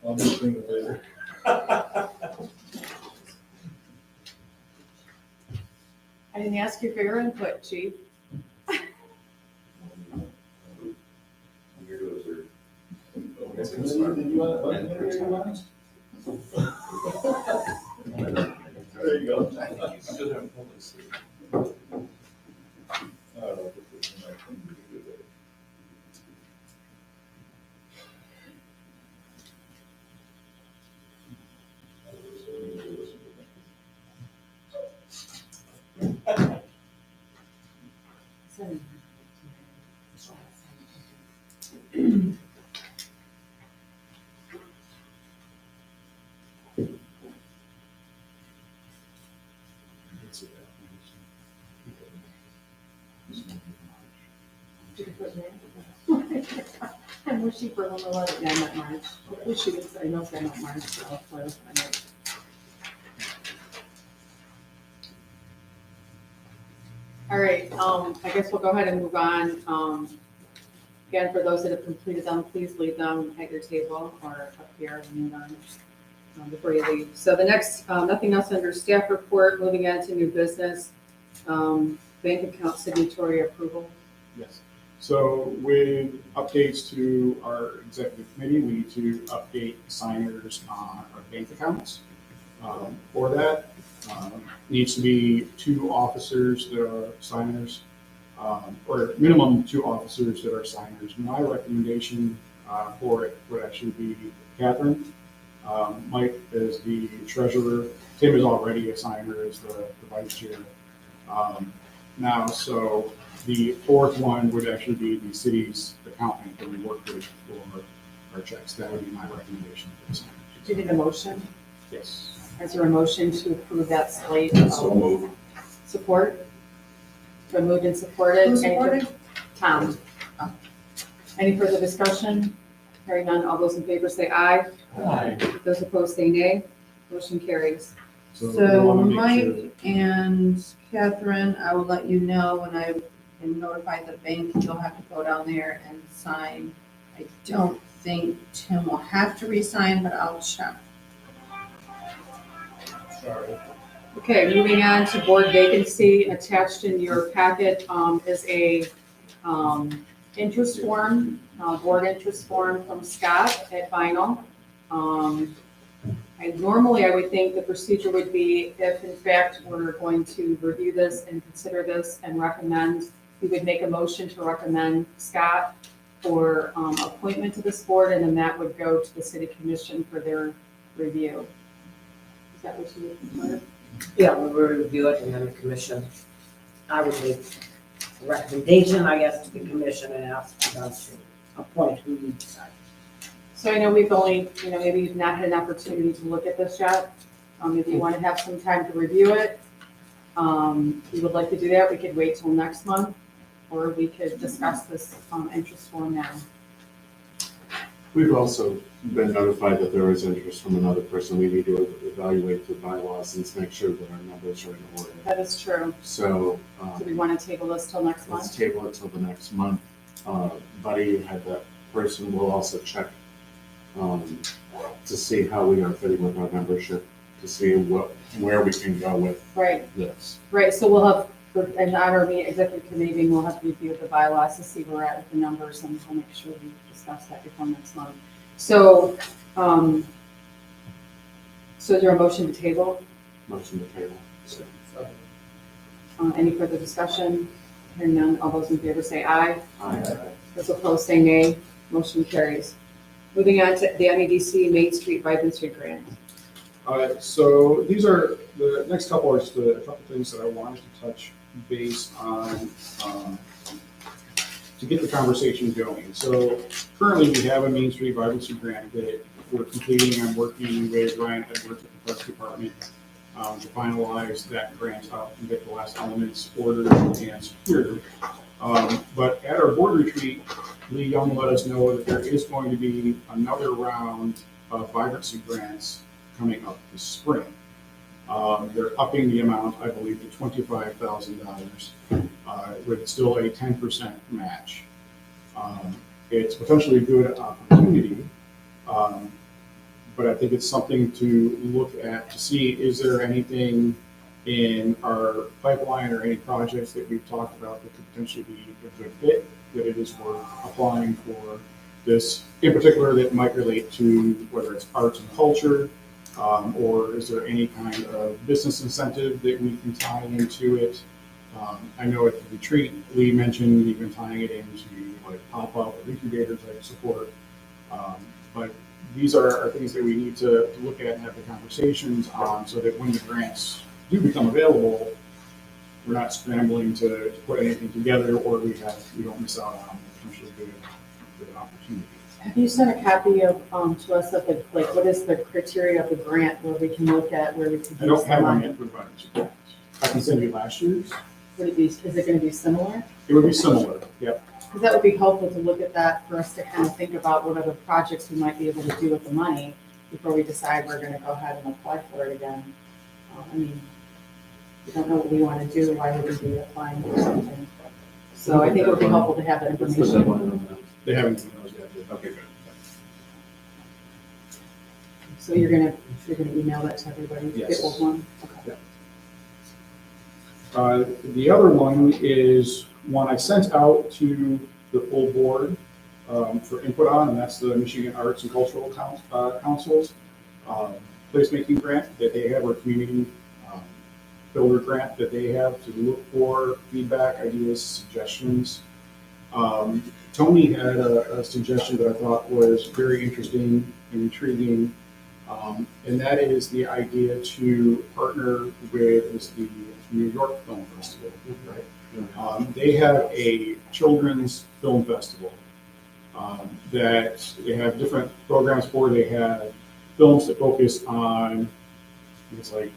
I'll just bring it later. I didn't ask you for your input, Chief. There you go. You should have told us. I'm wishing for a little let it down at March. I wish you could say no, I'm not March, so I'll clarify it. All right, I guess we'll go ahead and move on. Again, for those that have completed them, please leave them at your table or up here when you're done, before you leave. So the next, nothing else under staff report, moving on to new business, bank account signatory approval. Yes. So with updates to our executive committee, we need to update signers on our bank accounts. For that, needs to be 2 officers that are signers, or minimum 2 officers that are signers. My recommendation for it would actually be Catherine. Mike is the treasurer. Tim is already a signer as the vice chair. Now, so the 4th one would actually be the city's accountant that we work with for our checks. That would be my recommendation for the signers. Do you need a motion? Yes. Is there a motion to approve that slate? So moved. Support? Been moved and supported. Who supported? Tom. Any further discussion? Hearing none, all those in favor say aye. Aye. Those opposed say nay. Motion carries. we So wanna make sure Mike and Catherine, I will let you know when I am notified the bank, you'll have to go down there and sign. I don't think Tim will have to re-sign, but I'll check. Sorry. Okay, moving on to board vacancy. Attached in your packet is a interest form, board interest form from Scott at Vinyl. Normally, I would think the procedure would be if in fact we're going to review this and consider this and recommend, we would make a motion to recommend Scott for appointment to this board, and then that would go to the city commission for their review. Is that what you would prefer? Yeah, we will review it and then the commission, I would make a recommendation, I guess, to the commission and ask them to appoint who you decide. So I know we've only, maybe you've not had an opportunity to look at this yet. If you want to have some time to review it, you would like to do that, we could wait till next month, or we could discuss this interest form now. We've also been notified that there is interest from another person. We need to evaluate the bylaws and make sure that our numbers are in order. That is true. So, Do we want to table this till next let's month? table it till the next month. Buddy had that person, will also check to see how we are fitting with our membership, to see where we can go with Right, this. right, so we'll have, in our executive committee meeting, we'll have to review the bylaws to see where we're at with the numbers, and we'll make sure we discuss that before next month. So, so is there a motion to table? Motion to table. Any further discussion? Hearing none, all those in favor say aye. Aye. Those opposed say nay. Motion carries. Moving on to the MEDC Main Street Vibrancy Grant. So these are, the next couple are just a couple things that I wanted to touch base on to get the conversation going. So currently we have a Main Street Vibrancy Grant that we're completing. I'm working with Ryan Edwards at the Parks Department to finalize that grant out and get the last elements ordered and secured. But at our board retreat, Lee Young let us know that there is going to be another round of vibrancy grants coming up this spring. They're upping the amount, I believe, to $25,000 with still a 10% match. It's potentially a good opportunity, but I think it's something to look at to see, is there anything in our pipeline or any projects that we've talked about that could potentially be a good fit, that it is worth applying for this, in particular, that might relate to whether it's arts and culture, or is there any kind of business incentive that we can tie into it? I know at the retreat, Lee mentioned even tying it into like pop-up or incubator type support. But these are things that we need to look at and have the conversations on, so that when the grants do become available, we're not scrambling to put anything together, or we don't miss out on potentially good opportunities. Have you sent a copy of, to us of the, like, what is the criteria of the grant where we can look at where we can I use don't the have one money? yet for the vibrancy grants. I can send you last year's. Would it be, is it going to be similar? It would be similar, yep. Because that would be helpful to look at that for us to kind of think about what other projects we might be able to do with the money before we decide we're going to go ahead and apply for it again. I mean, we don't know what we want to do, why would we be applying for something? So I think it would be helpful to have that What's the information. deadline on that? They haven't given those yet. Okay, good. So you're gonna email that to everybody? Yes. The old one? Okay. The other one is one I sent out to the full board for input on, and that's the Michigan Arts and Cultural Council's placemaking grant that they have, or community builder grant that they have to look for feedback, ideas, suggestions. Tony had a suggestion that I thought was very interesting and intriguing, and that is the idea to partner with the New York Film Festival, right? They have a children's film festival that they have different programs for. They have films that focus on, it's like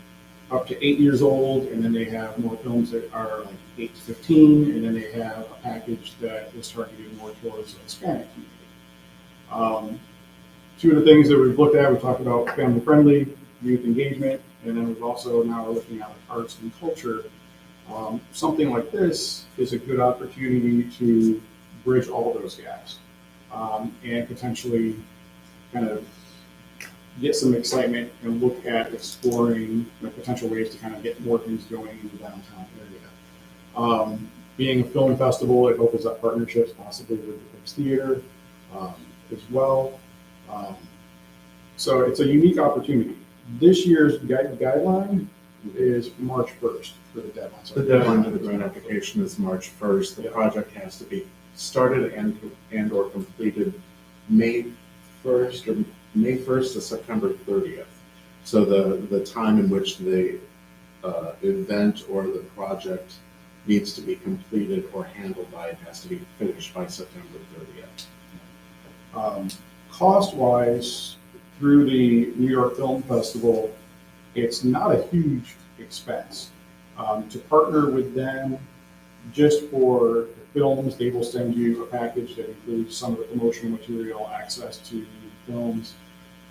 up to 8 years old, and then they have more films that are like 8 to 15, and then they have a package that is targeted more towards the Hispanic community. Two of the things that we've looked at, we talked about family-friendly, youth engagement, and then we've also now looking at arts and culture. Something like this is a good opportunity to bridge all those gaps and potentially kind of get some excitement and look at exploring potential ways to kind of get more things going in the downtown area. Being a film festival, it opens up partnerships possibly with the Brooks Theater as well. So it's a unique opportunity. This year's guideline is March 1st for the deadline. So The deadline for the grant application is March 1st. The project has to be started and or completed May 1st or May 1st to September 30th. So the time in which the event or the project needs to be completed or handled by, it has to be finished by September 30th. Cost-wise, through the New York Film Festival, it's not a huge expense. To partner with them just for the films, they will send you a package that includes some of the promotional material, access to films,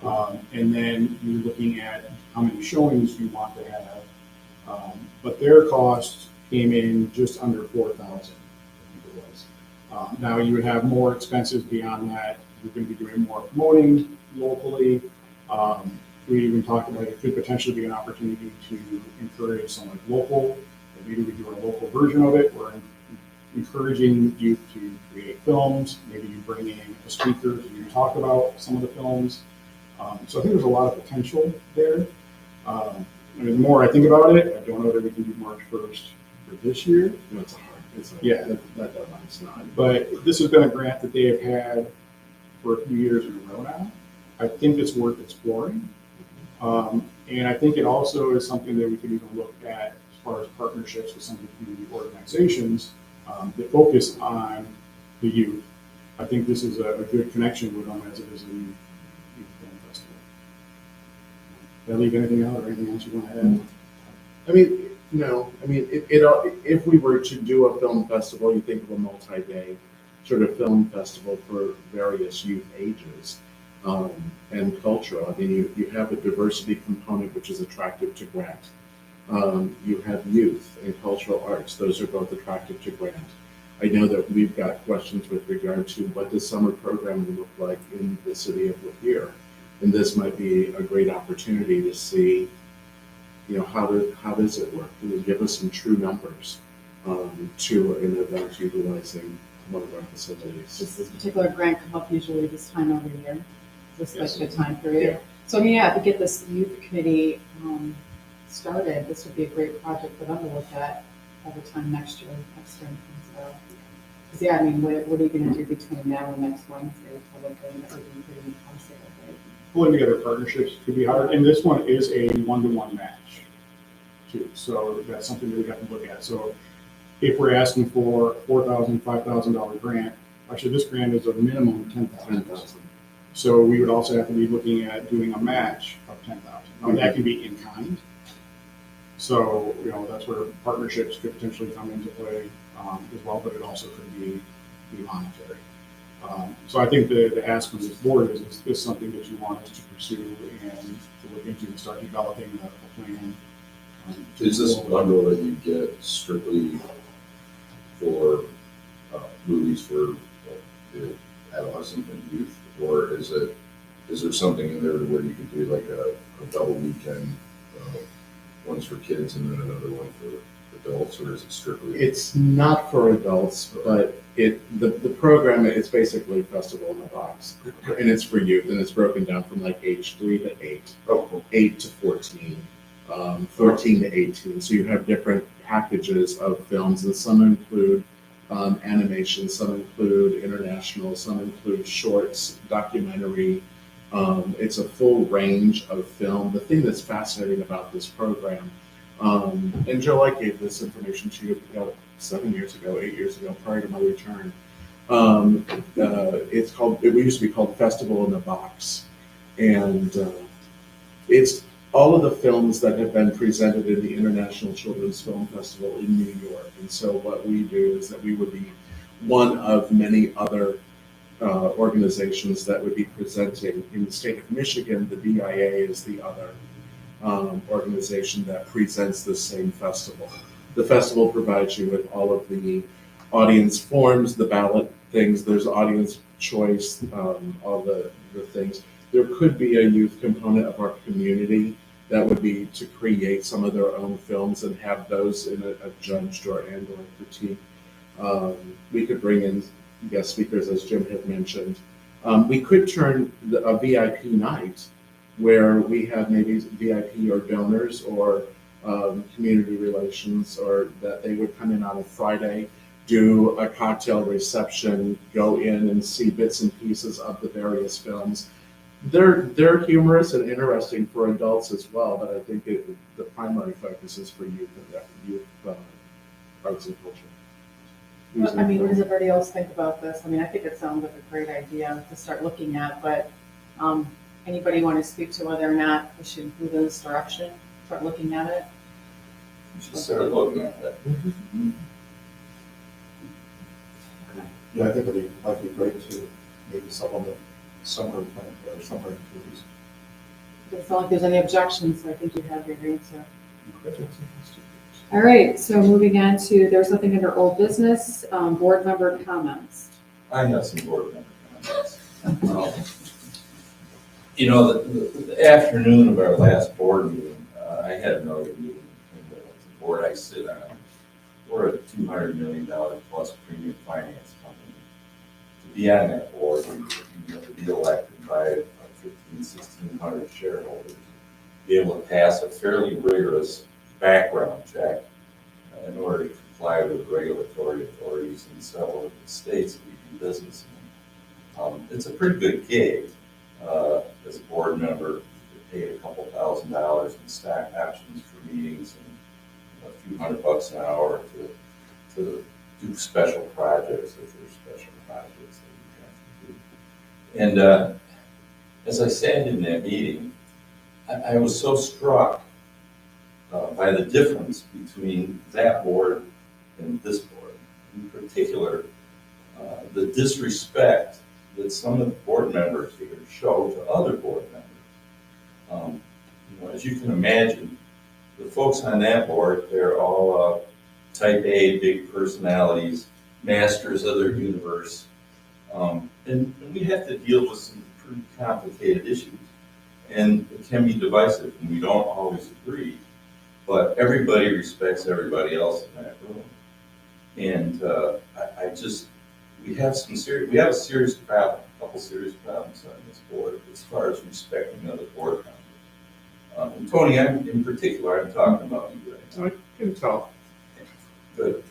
and then you're looking at how many showings you want to have. But their cost came in just under $4,000, I think it was. Now you would have more expenses beyond that. You're going to be doing more promoting locally. We even talked about it could potentially be an opportunity to encourage some like local, or maybe we do a local version of it. We're encouraging youth to create films. Maybe you bring in a speaker to talk about some of the films. So I think there's a lot of potential there. And the more I think about it, I don't know that we can do March 1st for this year. No, it's hard. Yeah. That deadline's not. But this has been a grant that they have had for a few years in a row now. I think it's worth exploring. And I think it also is something that we could even look at as far as partnerships with some of the community organizations that focus on the youth. I think this is a good connection with them as it is a youth film festival. Did I leave anything out or anything else you want to add? I mean, no. I mean, if we were to do a film festival, you think of a multi-day sort of film festival for various youth ages and culture. I mean, you have a diversity component which is attractive to grant. You have youth and cultural arts; those are both attractive to grant. I know that we've got questions with regard to what does summer programming look like in the city of Lapeer, and this might be a great opportunity to see, how does it work? Can you give us some true numbers to an event utilizing one of our facilities? Does this particular grant come up usually this time of the year? This Yes. like the time period? Yeah. So I mean, yeah, to get this youth committee started, this would be a great project for them to look at by the time next spring comes about. Because yeah, I mean, what are you going to do between now and next Wednesday? Public and that would be pretty impossible, right? Pulling together partnerships could be hard, and this one is a one-to-one match too. So that's something that we have to look at. So if we're asking for $4,000, $5,000 grant, actually this grant is a minimum of $10,000. So we would also have to be looking at doing a match of $10,000. Now that can be in kind. So that's where partnerships could potentially come into play as well, but it also could be monetary. So I think the ask from this board is this something that you want us to pursue and to look into and start developing a plan? Is this a bundle that you get strictly for movies for the adolescent and youth? Or is there something in there where you could do like a double weekend, one's for kids and then another one for adults, or is it strictly? It's not for adults, but the program, it's basically Festival in the Box. And it's for youth, and it's broken down from like age 3 to 8, Oh, cool. 8 to 14, 14 to 18. So you have different packages of films, and some include animation, some include international, some include shorts, documentary. It's a full range of film. The thing that's fascinating about this program, and Joe, I gave this information to you about 7 years ago, 8 years ago, prior to my return. It used to be called Festival in the Box. And it's all of the films that have been presented in the International Children's Film Festival in New York. And so what we do is that we would be one of many other organizations that would be presenting. In the state of Michigan, the DIA is the other organization that presents the same festival. The festival provides you with all of the audience forms, the ballot things, there's audience choice, all the things. There could be a youth component of our community that would be to create some of their own films and have those in a judged or critique. We could bring in guest speakers, as Jim had mentioned. We could turn a VIP night where we have maybe VIP or donors or community relations, or that they would come in on a Friday, do a cocktail reception, go in and see bits and pieces of the various films. They're humorous and interesting for adults as well, but I think the primary focus is for youth arts and culture. What does everybody else think about this? I mean, I think it sounds like a great idea to start looking at, but anybody want to speak to whether or not we should move in this direction, start looking at it? Just start looking at that. Yeah, I think might be great to maybe supplement summer plan or summer activities. Doesn't sound like there's any objections, so I think you have your answer. All right, so moving on to, there's something under old business, board member comments. I have some board member comments. The afternoon of our last board meeting, I had another meeting in the board I sit on. We're a $200 million plus premium finance company. To be on that board, you have to be elected by 1,500-1,600 shareholders, be able to pass a fairly rigorous background check in order to comply with regulatory authorities in several of the states that we do business in. It's a pretty good gig. As a board member, you get paid a couple $1,000s in stock options for meetings and a few $100 an hour to do special projects if there's special projects that you have to do. And as I sat in that meeting, I was so struck by the difference between that board and this board. In particular, the disrespect that some of the board members here show to other board members. As you can imagine, the folks on that board, they're all type A, big personalities, masters of their universe. And we have to deal with some pretty complicated issues. And it can be divisive, and we don't always agree. But everybody respects everybody else in that room. And we have a serious problem, a couple serious problems on this board as far as respecting other board members. And Tony, in particular, I'm talking about you right now. I can tell. Good.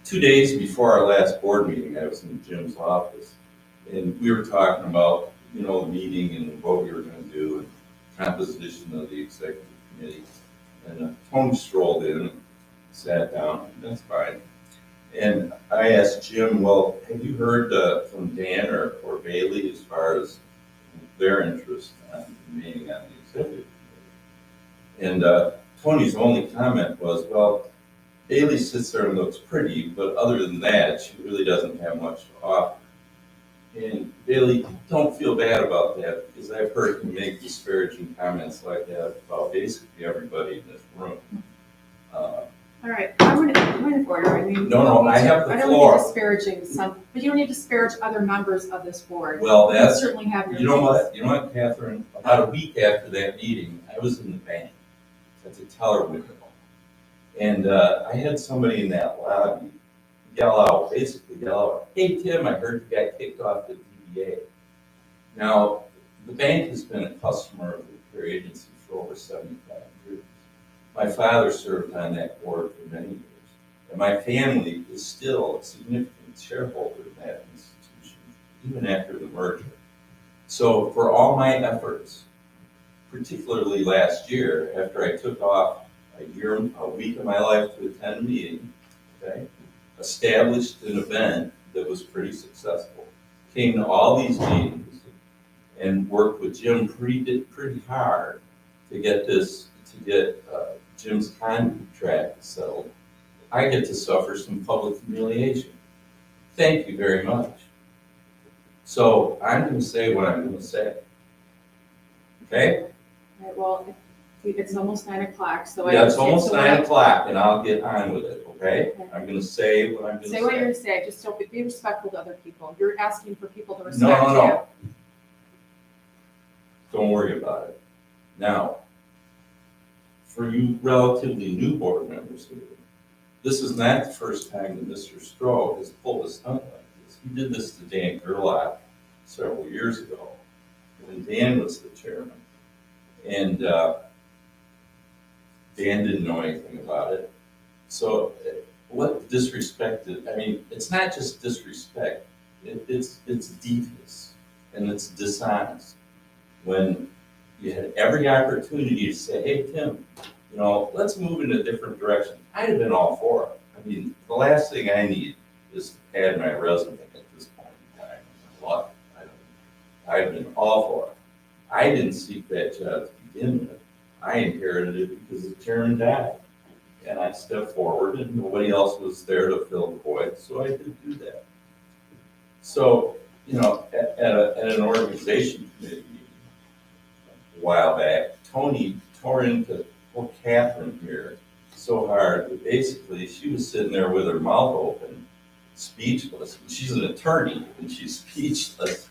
2 days before our last board meeting, I was in Jim's office, and we were talking about, the meeting and what we were going to do and composition of the executive committee. And Tony strolled in, sat down, and that's fine. And I asked Jim, well, have you heard from Dan or Bailey as far as their interest in remaining on the executive committee? And Tony's only comment was, well, Bailey sits there and looks pretty, but other than that, she really doesn't have much to offer. And Bailey, don't feel bad about that, because I've heard him make disparaging comments like that about basically everybody in this room. All right, I'm going to order. I mean. No, I have the I don't floor. need disparaging some, but you don't need to disparage other members of this board. Well, You that's, certainly have your. you know views. what, Catherine, about a week after that meeting, I was in the bank at the teller window. And I had somebody in that lobby basically yell out, hey, Tim, I heard you got kicked off the DDA. Now, the bank has been a customer of the Lapeer agency for over 75 years. My father served on that board for many years. And my family is still a significant shareholder in that institution, even after the merger. So for all my efforts, particularly last year, after I took off a week of my life to attend a meeting, okay, established an event that was pretty successful, came to all these meetings, and worked with Jim pretty hard to get Jim's contract settled. I get to suffer some public humiliation. Thank you very much. So I'm going to say what I'm going to say. Okay? All right, well, it's almost 9 o'clock, so. Yeah, it's almost so 9 o'clock, and I'll get on with it, okay? Okay. I'm going to say what I'm going to say. Say what you're going to say, just don't be respectful to other people. You're asking for people to No, respect you. no. Don't worry about it. Now, for you relatively new board members here, this is not the first time that Mr. Stroh has pulled his stunt like this. He did this to Dan Gerlach several years ago, when Dan was the chairman. And Dan didn't know anything about it. So what disrespect is, I mean, it's not just disrespect, it's devious and it's dishonest. When you had every opportunity to say, hey, Tim, let's move in a different direction, I'd have been all for it. I mean, the last thing I need is to add my resume at this point in time. Look, I've been all for it. I didn't seek that job to begin with. I inherited it because the chairman died. And I stepped forward and nobody else was there to fill the void, so I did do that. So, at an organization committee meeting a while back, Tony tore into poor Catherine here so hard that basically she was sitting there with her mouth open, speechless. She's an attorney and she's speechless.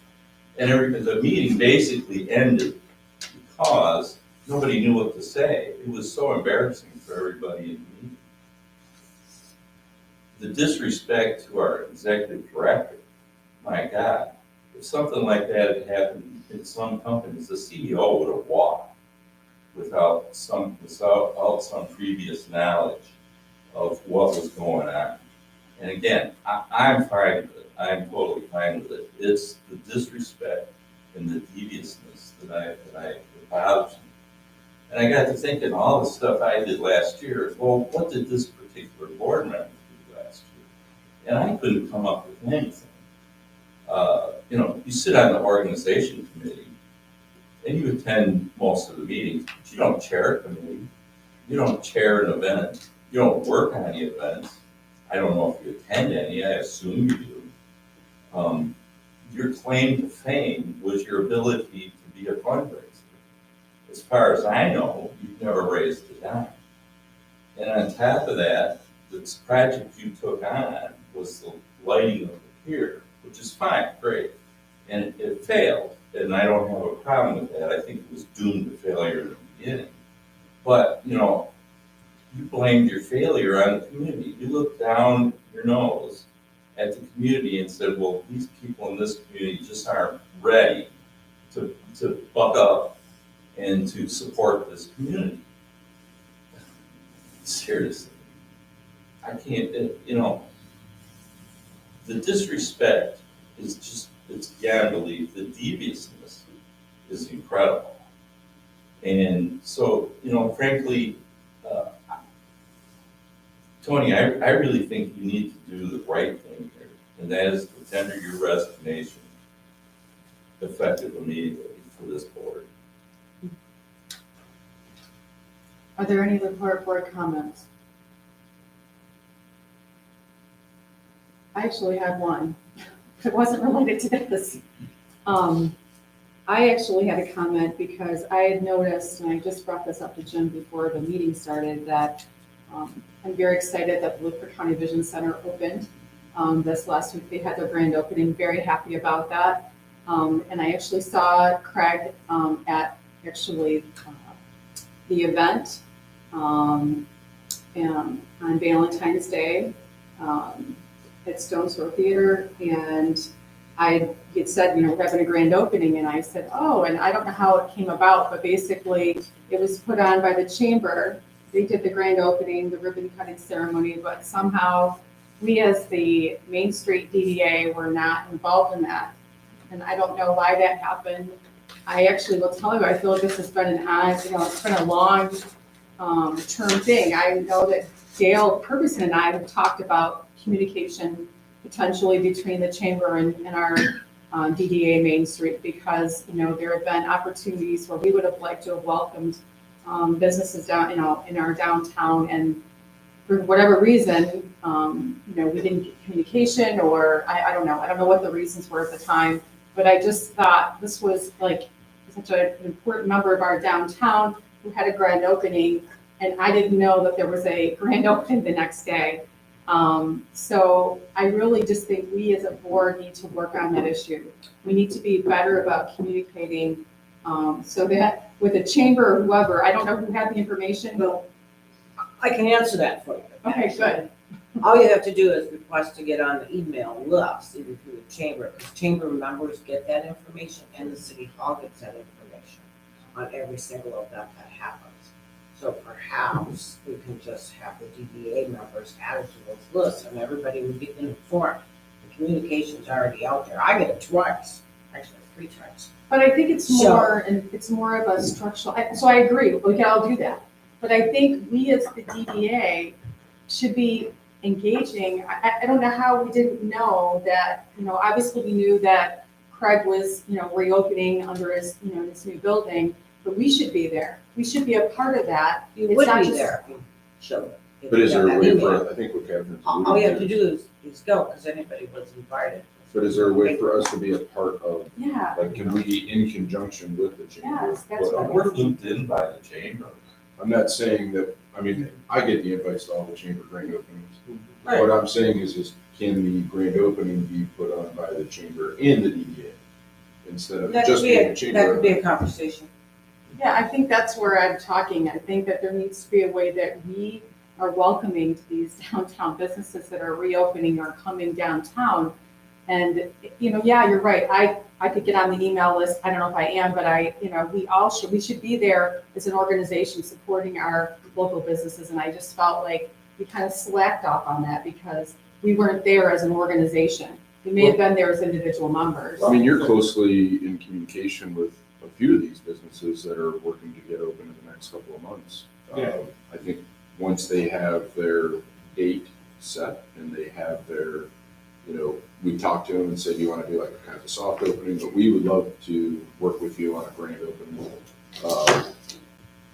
And the meeting basically ended because nobody knew what to say. It was so embarrassing for everybody in the meeting. The disrespect to our executive director, my God, if something like that had happened in some companies, the CEO would have walked without some previous knowledge of what was going on. And again, I'm fine with it. I'm totally fine with it. It's the disrespect and the deviousness that bothers me. And I got to thinking, all the stuff I did last year, well, what did this particular board member do last year? And I couldn't come up with anything. You sit on the organization committee and you attend most of the meetings, but you don't chair a committee. You don't chair an event. You don't work on any events. I don't know if you attend any, I assume you do. Your claim to fame was your ability to be a fundraiser. As far as I know, you've never raised a dime. And on top of that, the project you took on was the lighting of the pier, which is fine, great. And it failed, and I don't have a problem with that. I think it was doomed to failure in the beginning. But, you blamed your failure on the community. You looked down your nose at the community and said, well, these people in this community just aren't ready to buck up and to support this community. Seriously. I can't, the disrespect is just, it's beyond belief. The deviousness is incredible. And so, frankly, Tony, I really think you need to do the right thing here, and that is to tender your resignation effective immediately for this board. Are there any other board comments? I actually had one. It wasn't related to this. I actually had a comment because I had noticed, and I just brought this up to Jim before the meeting started, that I'm very excited that the Lapeer County Vision Center opened this last week. They had their grand opening, very happy about that. And I actually saw Craig at actually the event and on Valentine's Day at Stone Throw Theater, and I had said, we're having a grand opening, and I said, oh, and I don't know how it came about, but basically it was put on by the chamber. They did the grand opening, the ribbon cutting ceremony, but somehow we as the Main Street DDA were not involved in that. And I don't know why that happened. I actually will tell you, I feel like this has been it's been a long term thing. I know that Dale Purgason and I have talked about communication potentially between the chamber and our DDA Main Street, because, there have been opportunities where we would have liked to have welcomed businesses down, in our downtown, and for whatever reason, we didn't get communication, or I don't know what the reasons were at the time, but I just thought this was like such an important member of our downtown who had a grand opening, and I didn't know that there was a grand opening the next day. So I really just think we as a board need to work on that issue. We need to be better about communicating, so that with the chamber or whoever, I don't know who had the information. Well, I can answer that for you. Okay, good. All you have to do is request to get on the email list, either through the chamber, because chamber members get that information, and the city hall gets that information on every single event that happens. So perhaps we can just have the DDA members added to those lists, and everybody would be informed. The communication's already out there. I get it twice, actually 3 times. But I think it's more of a structural, so I agree, we can all do that. But I think we as the DDA should be engaging. I don't know how we didn't know that, obviously we knew that Craig was, reopening under his, this new building, but we should be there. We should be a part of that. You It's would not be just- there if you showed it. If But is you there got a that way email. for, I think what Catherine's All you have to alluding do is go, because anybody was invited. but is there a way for us to be a part of, Yeah, like, can we, in conjunction with the chamber? Yes, that's put what on- We're looped in by the chamber. I'm not saying that, I get the invites to all the chamber grand openings. Right. What I'm saying is can the grand opening be put on by the chamber and the DDA? Instead of That just could be being the that chamber? could be a conversation. yeah, I think that's where I'm talking. I think that there needs to be a way that we are welcoming to these downtown businesses that are reopening or coming downtown. And, yeah, you're right. I could get on the email list. I don't know if I am, but we should be there as an organization supporting our local businesses. And I just felt like we kind of slacked off on that because we weren't there as an organization. We may have been there as individual members. You're closely in communication with a few of these businesses that are working to get open in the next couple of months. Yeah. I think once they have their date set and they have their, we talked to them and said, you want to do like a kind of a soft opening, but we would love to work with you on a grand opening.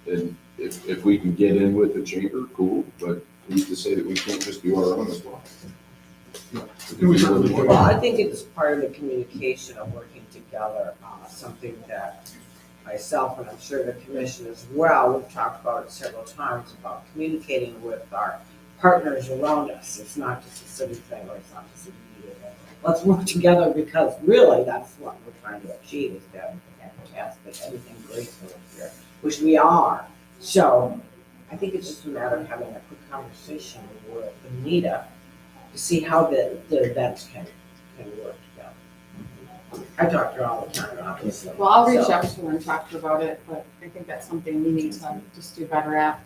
And if we can get in with the chamber, cool, but who's to say that we can't just do our own as well? Well, I think it's part of the communication of working together, something that myself and I'm sure the commission as well, we've talked about it several times, about communicating with our partners around us. It's not just a city thing, or it's not just a DDA thing. Let's work together, because really that's what we're trying to achieve, is to have fantastic, everything great for here, which we are. So I think it's just a matter of having a quick conversation with Anita to see how the events can work together. I talk to her all the time, obviously. Well, I'll reach So- out to her and talk to her about it, but I think that's something we need to just do better at.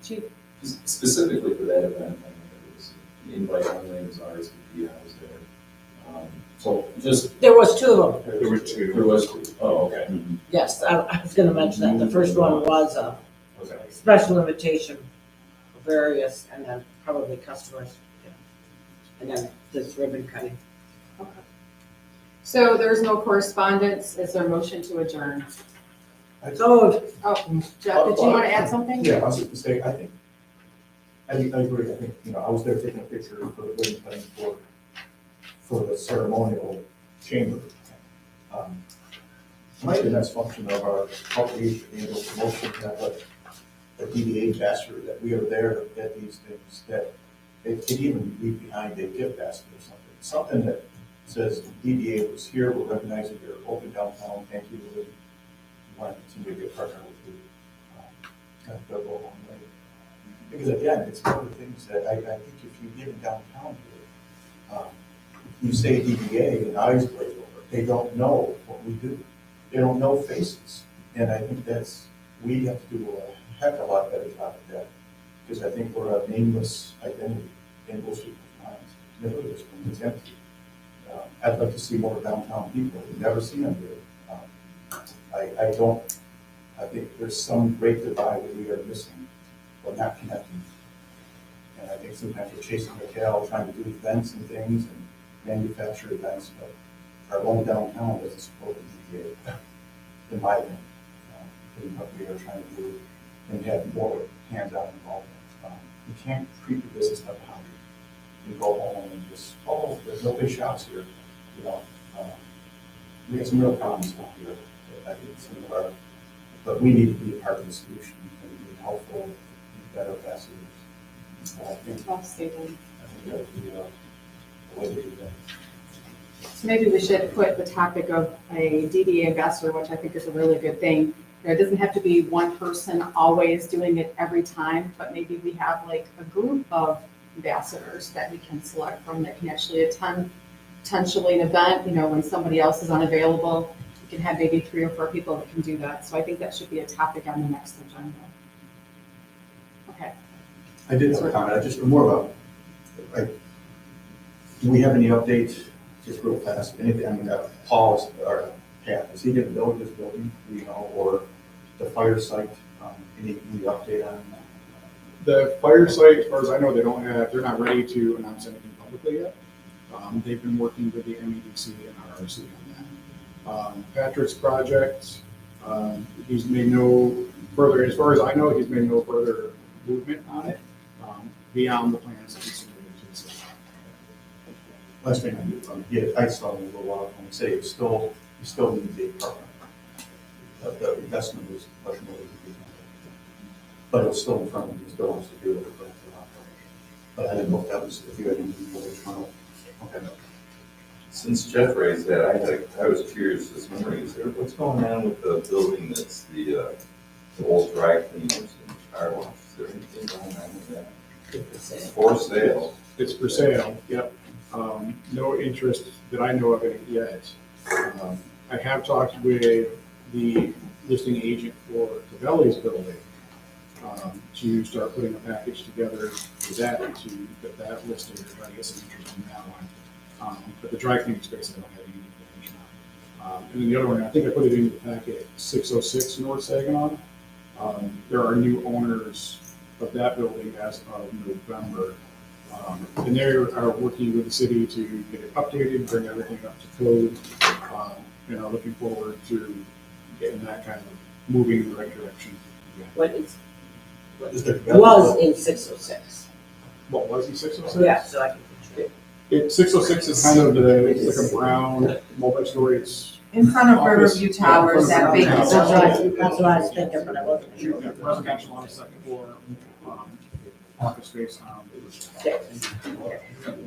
Chief? Specifically for that event, it was the invite only, was RSVP, I was there. So just, There was 2 of them. There were 2. there was, oh, okay. Yes, I was gonna mention that. The first one was a Okay. special invitation for various, and then probably customers. And then this ribbon cutting. Okay. So there's no correspondence. Is there a motion to adjourn? So, Oh, Jeff, did you want to add something? Yeah, I was just gonna say, I agree, I think, I was there taking a picture for the wedding planning for the ceremonial chamber. Might be the next function of our outreach and promotion, have a DDA ambassador, that we are there at these things, that they could even leave behind a gift basket or something. Something that says DDA was here, we're recognizing you're open downtown, thank you, we want to continue to be a partner with you. That'll go a long way. Because again, it's one of the things that I think if you get in downtown here, you say DDA and eyes glaze over, they don't know what we do. They don't know faces. And I think we have to do a heck of a lot better job of that. Because I think we're a nameless identity in most people's minds. Never is when it's empty. I'd like to see more downtown people. We've never seen them here. I think there's some great divide that we are missing or not connecting. And I think sometimes we're chasing our tail, trying to do events and things and manufacture events, but our own downtown doesn't support the DDA, in my opinion. In what we are trying to do and have more hands-on involvement. You can't treat your business like a hobby. You go home and just, oh, there's no big shops here. You know, we have some real problems down here. I think some of our, but we need to be a part of the solution and be helpful, be better ambassadors. I think Well stated. that would be a way to do that. So maybe we should put the topic of a DDA ambassador, which I think is a really good thing. It doesn't have to be one person always doing it every time, but maybe we have like a group of ambassadors that we can select from that can actually attend potentially an event, you know, when somebody else is unavailable. We can have maybe 3 or 4 people that can do that. So I think that should be a topic on the next agenda. Okay. I did have a comment, I just more about, like, do we have any updates, just real fast, anything, I mean, Paul's, or Pat, is he gonna build this building, you know, or the fire site, any update on that? The fire site, as far as I know, they're not ready to announce anything publicly yet. They've been working with the MEDC and RRC on that. Patrick's project, he's made no further, as far as I know, he's made no further movement on it, beyond the plans that he submitted to the city. Last thing I do, yeah, I saw him a little while ago, and say you still need the apartment. The investment is much more easy. But it's still in front of you, still wants to do it. But I didn't know if that was, if you had any more. Okay. Since Jeff raised that, I was curious this morning, what's going on with the building that's the old dry cleaners and car wash? Is there anything going on with that? It's for sale. It's for sale, yep. No interest that I know of in it yet. I have talked with the listing agent for Cavelli's building to start putting a package together for that, to get that listed, to try to get some interest in that one. But the dry cleaning space, I don't have any information on. And then the other one, I think I put it in the packet, 606 North Saginaw. There are new owners of that building as of November. And they are working with the city to get it updated, bring everything up to code, and are looking forward to getting that kind of moving in the right direction. What is, Is there? was in 606. What was it, 606? Yeah, so I can picture it. 606 is kind of it's like a brown multi-story. It's In front of office- Riverview Towers, yeah, that in big front of building. That's what I was thinking, but I wasn't sure. Yeah, residential on the second floor, office space. Yeah.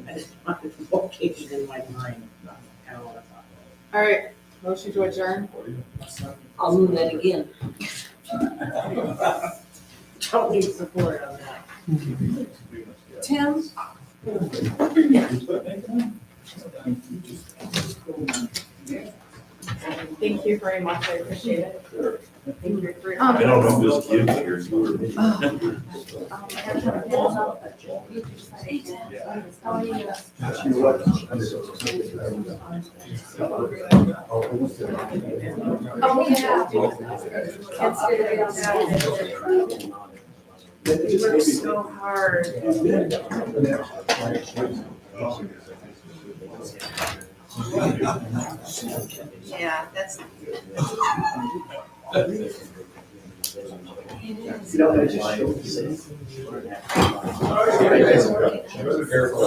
I just wanted the location in my mind. Kind of what I thought. All right. Motion to adjourn. I'll move that again. Don't need support on that. Tim? Thank you very much. I appreciate it. Thank you for your I time. don't know if this kid's here, you were. Oh, yeah. You work so hard. Yeah, that's. Careful.